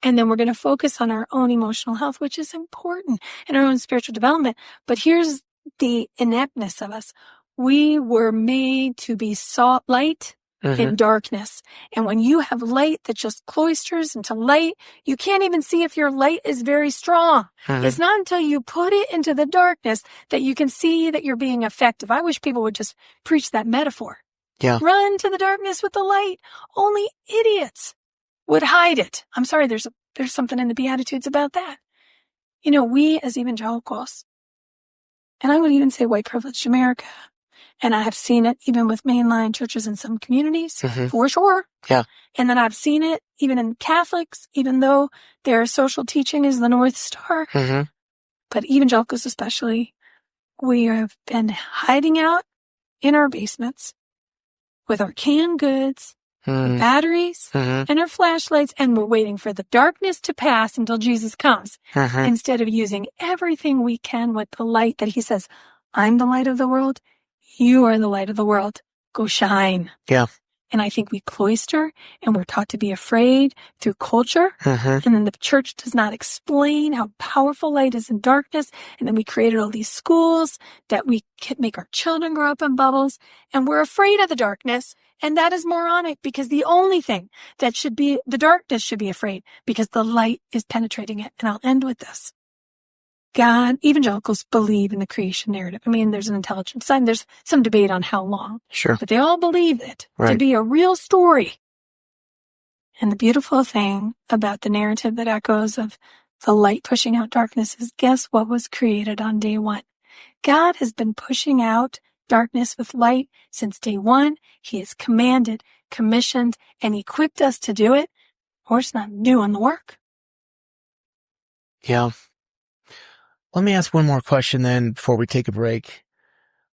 And then we're going to focus on our own emotional health, which is important, and our own spiritual development. But here's the ineptness of us. We were made to be light in darkness. And when you have light that just cloisters into light, you can't even see if your light is very strong. It's not until you put it into the darkness that you can see that you're being effective. I wish people would just preach that metaphor. Yeah. Run to the darkness with the light. Only idiots would hide it. I'm sorry, there's something in the Beatitudes about that. We as evangelicals, and I would even say white privileged America, and I have seen it even with mainline churches in some communities, for sure. Yeah. And then I've seen it even in Catholics, even though their social teaching is the North Star. But evangelicals especially, we have been hiding out in our basements with our canned goods, batteries, and our flashlights, and we're waiting for the darkness to pass until Jesus comes, instead of using everything we can with the light that he says, I'm the light of the world. You are the light of the world. Go shine. Yeah. And I think we cloister, and we're taught to be afraid through culture. And then the church does not explain how powerful light is in darkness. And then we created all these schools that we can make our children grow up in bubbles. And we're afraid of the darkness. And that is moronic, because the only thing that the darkness should be afraid, because the light is penetrating it. And I'll end with this. Evangelicals believe in the creation narrative. There's an intelligent design. There's some debate on how long. Sure. But they all believe it to be a real story. And the beautiful thing about the narrative that echoes of the light pushing out darkness is, guess what was created on day one? God has been pushing out darkness with light since day one. He has commanded commissioned, and equipped us to do it, we're just not doing the work. Yeah. Let me ask one more question then before we take a break.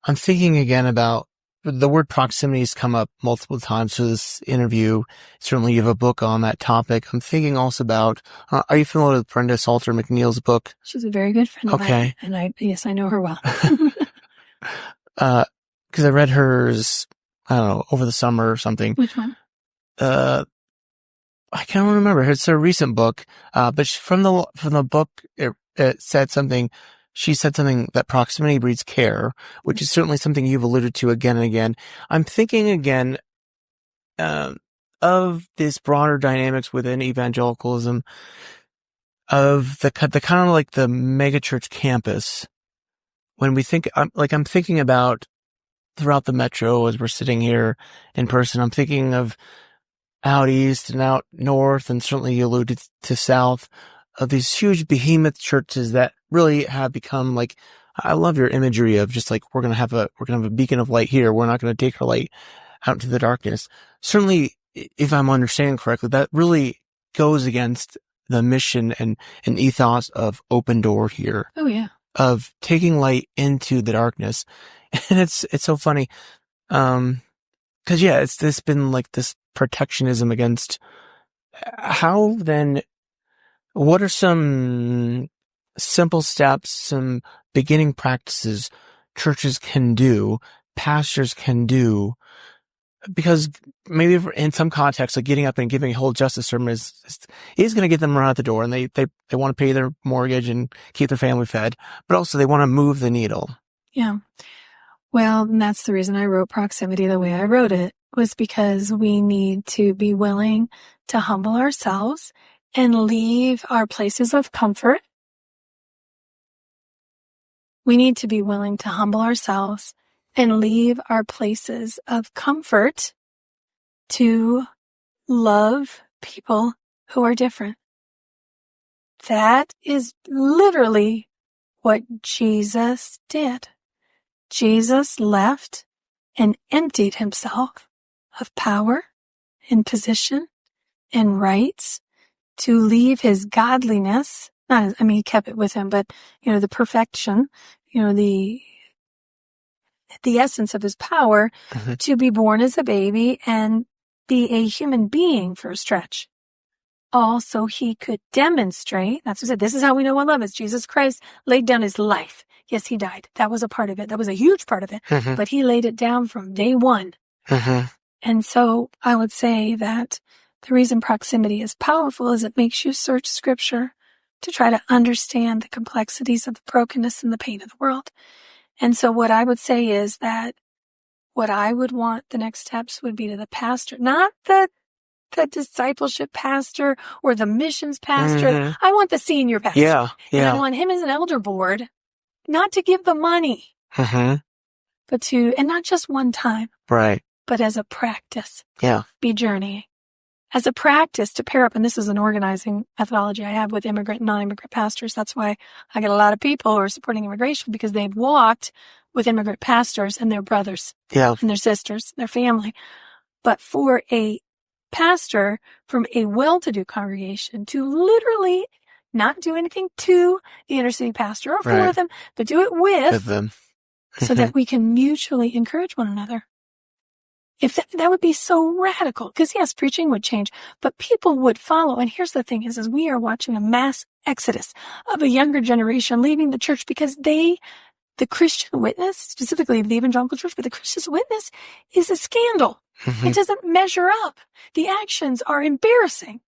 I'm thinking again about the word proximity has come up multiple times through this interview. Certainly you have a book on that topic. I'm thinking also about, are you familiar with Brenda Salter McNeil's book? She's a very good friend of mine. And I know her well. Cause I read hers, I don't know, over the summer or something. Which one? I can't remember. It's a recent book. But from the book, it said something. She said something that proximity breeds care, which is certainly something you've alluded to again and again. I'm thinking again, of this broader dynamics within evangelicalism, of the kind of like the megachurch campus. When we think, I'm thinking about throughout the metro as we're sitting here in person, I'm thinking of out east and out north, and certainly you alluded to south, of these huge behemoth churches that really have become like, I love your imagery of just like, we're going to have a beacon of light here. We're not going to take our light out into the darkness. Certainly, if I'm understanding correctly, that really goes against the mission and ethos of Open Door here. Oh yeah. Of taking light into the darkness. And it's so funny. Cause yeah, it's been like this protectionism against how then, what are some simple steps, some beginning practices churches can do, pastors can do? Because maybe in some context, like getting up and giving a whole justice sermon is going to get them run out the door, and they want to pay their mortgage and keep their family fed, but also they want to move the needle. Yeah. Well, and that's the reason I wrote Proximity the way I wrote it, was because we need to be willing to humble ourselves and leave our places of comfort. We need to be willing to humble ourselves and leave our places of comfort to love people who are different. That is literally what Jesus did. Jesus left and emptied himself of power and position and rights to leave his godliness. He kept it with him, but, the perfection, the essence of his power to be born as a baby and be a human being for a stretch. All so he could demonstrate, that's what I said, this is how we know what love is. Jesus Christ laid down his life. Yes, he died. That was a part of it. That was a huge part of it. But he laid it down from day one. And so I would say that the reason proximity is powerful is it makes you search scripture to try to understand the complexities of the brokenness and the pain of the world. And so what I would say is that what I would want the next steps would be to the pastor, not the discipleship pastor or the missions pastor. I want the senior pastor. Yeah. And I want him as an elder board, not to give the money, but to, and not just one time. Right. But as a practice. Yeah. Be journeying. As a practice to pair up, and this is an organizing methodology I have with immigrant and non-immigrant pastors. That's why I get a lot of people who are supporting immigration, because they've walked with immigrant pastors and their brothers and their sisters, their family. But for a pastor from a well-to-do congregation to literally not do anything to the inner city pastor or for them, but do it with them so that we can mutually encourage one another. If that would be so radical, because yes, preaching would change, but people would follow. And here's the thing is we are watching a mass exodus of a younger generation leaving the church because the Christian witness, specifically the evangelical church, but the Christian witness is a scandal. It doesn't measure up. The actions are embarrassing.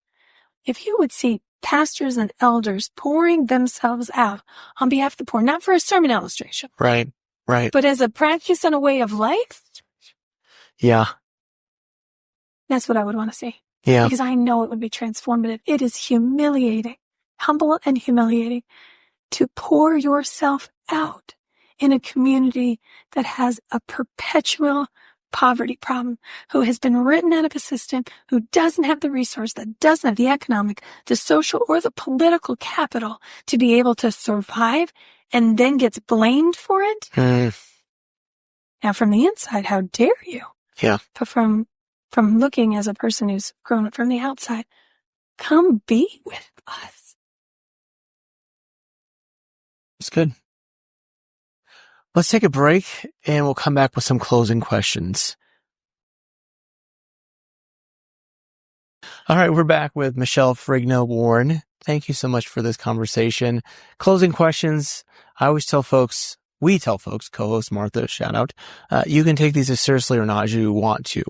If you would see pastors and elders pouring themselves out on behalf of the poor, not for a sermon illustration. Right. But as a practice and a way of life. Yeah. That's what I would want to see. Yeah. Because I know it would be transformative. It is humiliating, humble and humiliating to pour yourself out in a community that has a perpetual poverty problem, who has been written out of a system, who doesn't have the resource, that doesn't have the economic, the social, or the political capital to be able to survive, and then gets blamed for it. Now, from the inside, how dare you? Yeah. But from from looking as a person who's grown up from the outside, come be with us. It's good. Let's take a break and we'll come back with some closing questions. All right, we're back with Michelle Ferrigno Warren. Thank you so much for this conversation. Closing questions. I always tell folks, co-host Martha, shout out, you can take these as seriously or not as you want to.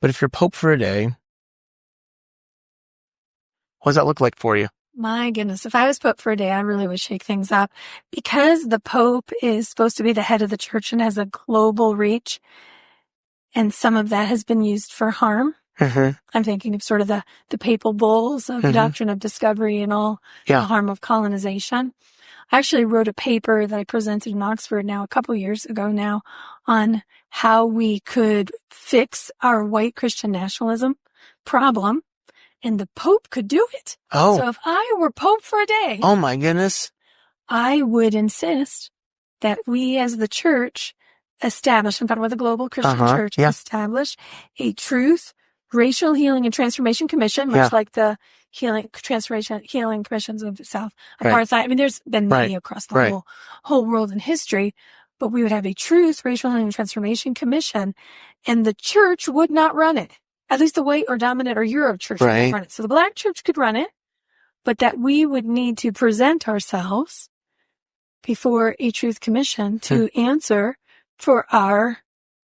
But if you're Pope for a day, what does that look like for you? My goodness, if I was Pope for a day, I really would shake things up. Because the Pope is supposed to be the head of the church and has a global reach, and some of that has been used for harm. Mm-hmm. I'm thinking of sort of the papal bulls of the doctrine of discovery and all the harm of colonization. I actually wrote a paper that I presented in Oxford now a couple years ago now on how we could fix our white Christian nationalism problem. And the Pope could do it. Oh. So if I were Pope for a day. Oh my goodness. I would insist that we as the church establish, I'm talking about the global Christian church, establish a truth, racial healing and transformation commission, much like the healing commissions of South Apartheid. I mean, there's been many across the whole world in history, but we would have a truth, racial healing and transformation commission, and the church would not run it. At least the white or dominant or Euro church would run it. So the black church could run it, but that we would need to present ourselves before a truth commission to answer for our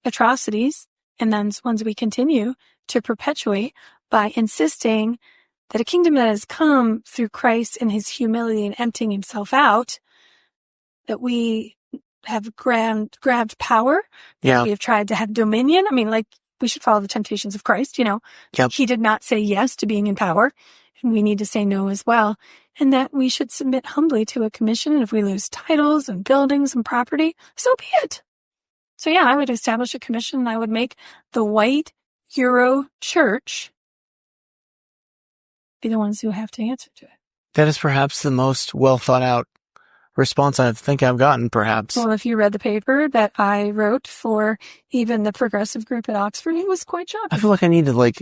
atrocities and then ones we continue to perpetuate by insisting that a kingdom that has come through Christ in his humility and emptying himself out, that we have grabbed power, that we have tried to have dominion. I mean, like, we should follow the temptations of Christ, you know. He did not say yes to being in power, and we need to say no as well. And that we should submit humbly to a commission, and if we lose titles and buildings and property, so be it. So yeah, I would establish a commission, and I would make the white Euro church be the ones who have to answer to it. That is perhaps the most well thought out response I think I've gotten, perhaps. Well, if you read the paper that I wrote for even the progressive group at Oxford, it was quite shocking. I feel like I need to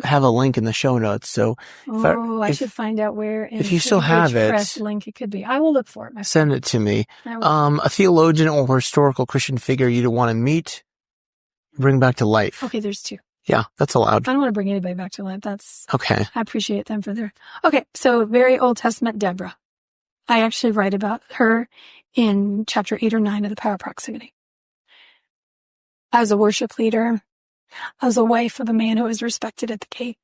have a link in the show notes. So, I should find out where. If you still have it, press link it could be. I will look for it. Send it to me. A theologian or historical Christian figure you'd want to meet, bring back to life. Okay, there's two. Yeah, that's allowed. I don't want to bring anybody back to life. That's okay. I appreciate them for their. Okay, so very Old Testament Deborah. I actually write about her in chapter 8 or 9 of The Power of Proximity. I was a worship leader. I was a wife of a man who was respected at the gate.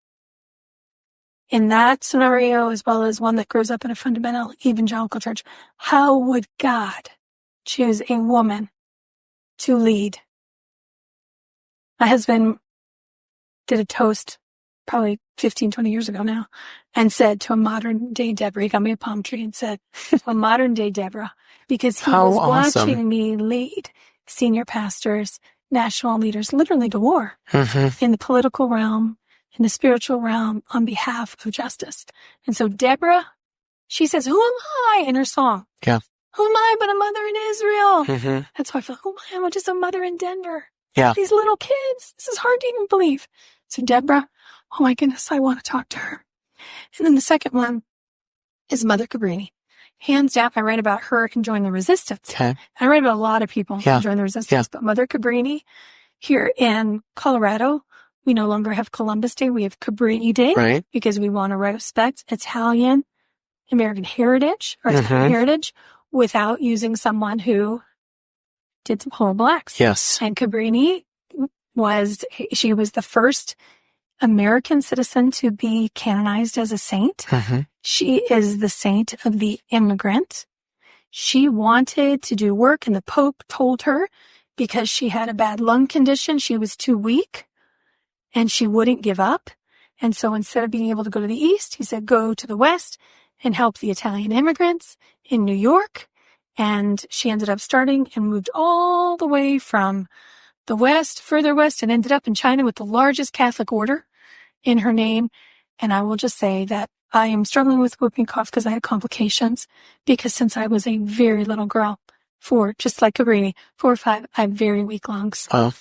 In that scenario, as well as one that grows up in a fundamental evangelical church, how would God choose a woman to lead? My husband did a toast probably 15, 20 years ago now, and said to a modern day Deborah, he got me a palm tree and said, a modern day Deborah, because he was watching me lead senior pastors, national leaders, literally to war in the political realm, in the spiritual realm on behalf of justice. And so Deborah, she says, who am I in her song? Yeah. Who am I but a mother in Israel? That's how I feel. Who am I? I'm just a mother in Denver. Yeah. These little kids. This is hard to even believe. So Deborah, oh my goodness, I want to talk to her. And then the second one is Mother Cabrini. Hands down, I write about her enjoying the resistance. Okay. I write about a lot of people enjoying the resistance, but Mother Cabrini here in Colorado, we no longer have Columbus Day. We have Cabrini Day because we want to respect Italian American heritage or Italian heritage without using someone who did some horrible acts. Yes. And Cabrini she was the first American citizen to be canonized as a saint. She is the saint of the immigrant. She wanted to do work, and the Pope told her because she had a bad lung condition, she was too weak, and she wouldn't give up. And so instead of being able to go to the East, he said, go to the West and help the Italian immigrants in New York. And she ended up starting and moved all the way from the West, further West, and ended up in China with the largest Catholic order in her name. And I will just say that I am struggling with whooping cough because I had complications, because since I was a very little girl, just like Cabrini, 4 or 5, I have very weak lungs. Oh.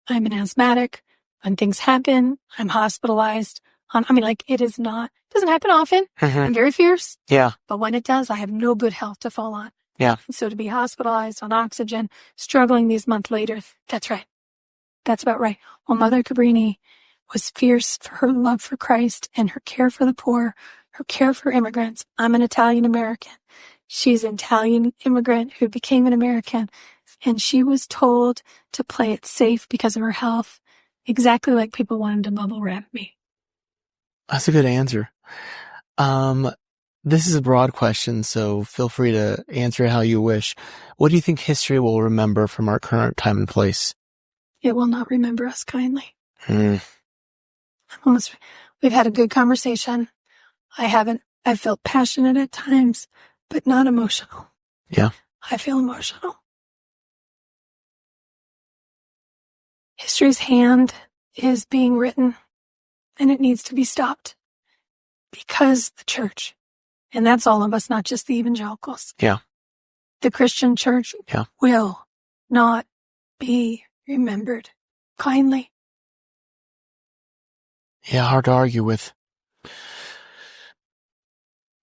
I'm an asthmatic. When things happen, I'm hospitalized. It doesn't happen often. I'm very fierce. Yeah. But when it does, I have no good health to fall on. Yeah. And so to be hospitalized on oxygen, struggling these months later, that's right. That's about right. Well, Mother Cabrini was fierce for her love for Christ and her care for the poor, her care for immigrants. I'm an Italian American. She's an Italian immigrant who became an American, and she was told to play it safe because of her health, exactly like people wanted to bubble wrap me. That's a good answer. This is a broad question, so feel free to answer it how you wish. What do you think history will remember from our current time and place? It will not remember us kindly. Hmm. We've had a good conversation. I felt passionate at times, but not emotional. Yeah. I feel emotional. History's hand is being written, and it needs to be stopped because the church, and that's all of us, not just the evangelicals. Yeah. The Christian church will not be remembered kindly. Yeah, hard to argue with.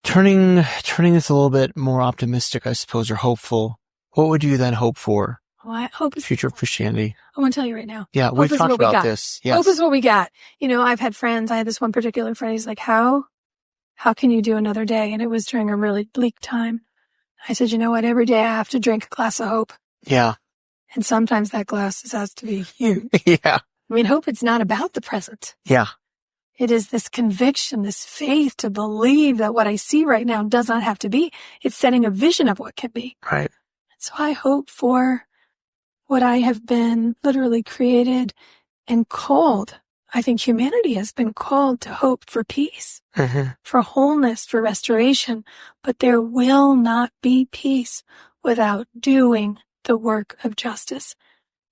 Turning this a little bit more optimistic, I suppose, or hopeful. What would you then hope for? Oh, I hope it's Future of Christianity. I want to tell you right now. Yeah, we've talked about this. Yes. Hope is what we got. I've had friends. I had this one particular friend. He's like, how can you do another day? And it was during a really bleak time. I said, you know what? Every day I have to drink a glass of hope. Yeah. And sometimes that glass has to be huge. Yeah. Hope it's not about the present. Yeah. It is this conviction, this faith to believe that what I see right now does not have to be. It's setting a vision of what can be. Right. So I hope for what I have been literally created and called. I think humanity has been called to hope for peace, for wholeness, for restoration. But there will not be peace without doing the work of justice.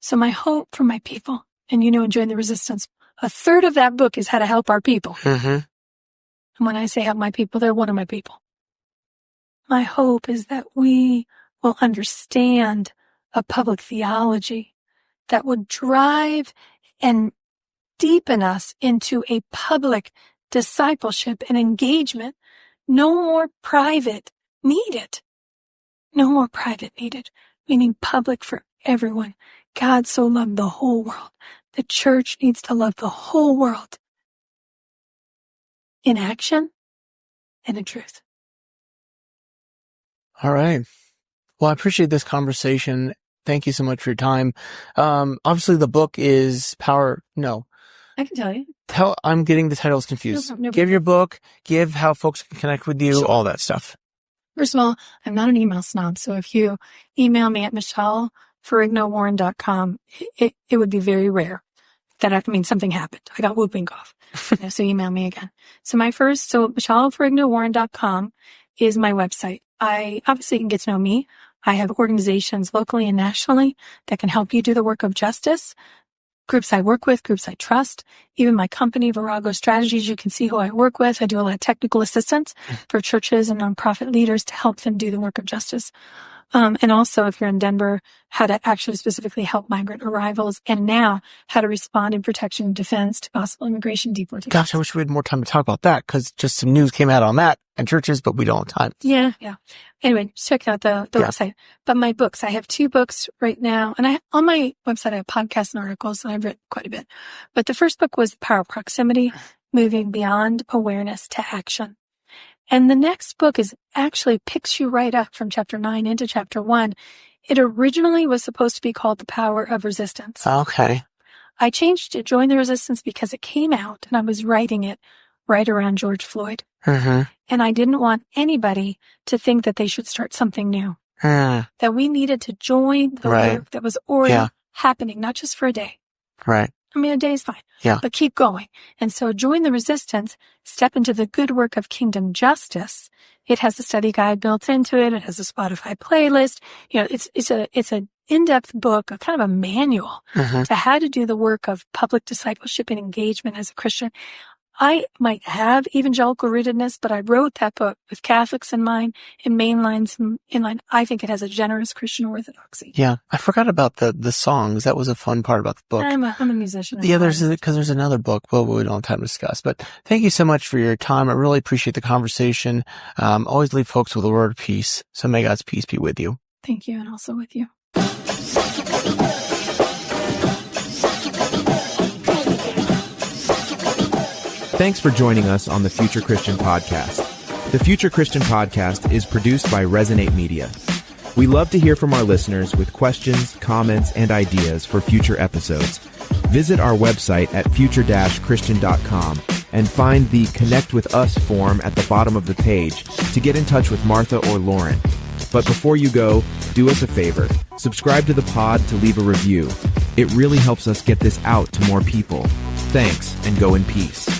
So my hope for my people, and Join the Resistance, a third of that book is how to help our people. And when I say help my people, they're one of my people. My hope is that we will understand a public theology that would drive and deepen us into a public discipleship and engagement. No more private needed. No more private needed, meaning public for everyone. God so loved the whole world. The church needs to love the whole world in action and in truth. All right. Well, I appreciate this conversation. Thank you so much for your time. Obviously the book is Power. No. I can tell you. I'm getting the titles confused. No. Give your book, give how folks can connect with you, Sure. all that stuff. First of all, I'm not an email snob. So if you email me at MichelleFerrignoWarren.com, it would be very rare that something happened. I got whooping cough. So email me again. So MichelleFerrignoWarren.com is my website. I obviously can get to know me. I have organizations locally and nationally that can help you do the work of justice. Groups I work with, groups I trust, even my company, Virago Strategies, you can see who I work with. I do a lot of technical assistance for churches and nonprofit leaders to help them do the work of justice. And also, if you're in Denver, how to actually specifically help migrant arrivals, and now how to respond in protection and defense to possible immigration deportation. Gosh, I wish we had more time to talk about that, because just some news came out on that and churches, but we don't have time. Yeah. Anyway, just check out the website. But my books, I have 2 books right now, and on my website I have podcasts and articles, and I've written quite a bit. But the first book was The Power of Proximity, Moving Beyond Awareness to Action. And the next book actually picks you right up from chapter 9 into chapter 1. It originally was supposed to be called The Power of Resistance. Okay. I changed it, Join the Resistance, because it came out and I was writing it right around George Floyd. And I didn't want anybody to think that they should start something new. That we needed to join the work that was already happening, not just for a day. Right. A day is fine. Yeah. But keep going. And so Join the Resistance, step into the good work of kingdom justice. It has a study guide built into it. It has a Spotify playlist. It's an in-depth book, a kind of a manual to how to do the work of public discipleship and engagement as a Christian. I might have evangelical rootedness, but I wrote that book with Catholics in mind and main lines in line. I think it has a generous Christian orthodoxy. Yeah. I forgot about the songs. That was a fun part about the book. I'm a musician. Yeah, there's another book. Well, we don't have time to discuss, but thank you so much for your time. I really appreciate the conversation. Always leave folks with a word of peace. So may God's peace be with you. Thank you. And also with you. Thanks for joining us on the Future Christian Podcast. The Future Christian Podcast is produced by Resonate Media. We love to hear from our listeners with questions, comments, and ideas for future episodes. Visit our website at future-christian.com and find the Connect with Us form at the bottom of the page to get in touch with Martha or Loren. But before you go, do us a favor. Subscribe to the pod to leave a review. It really helps us get this out to more people. Thanks, and go in peace.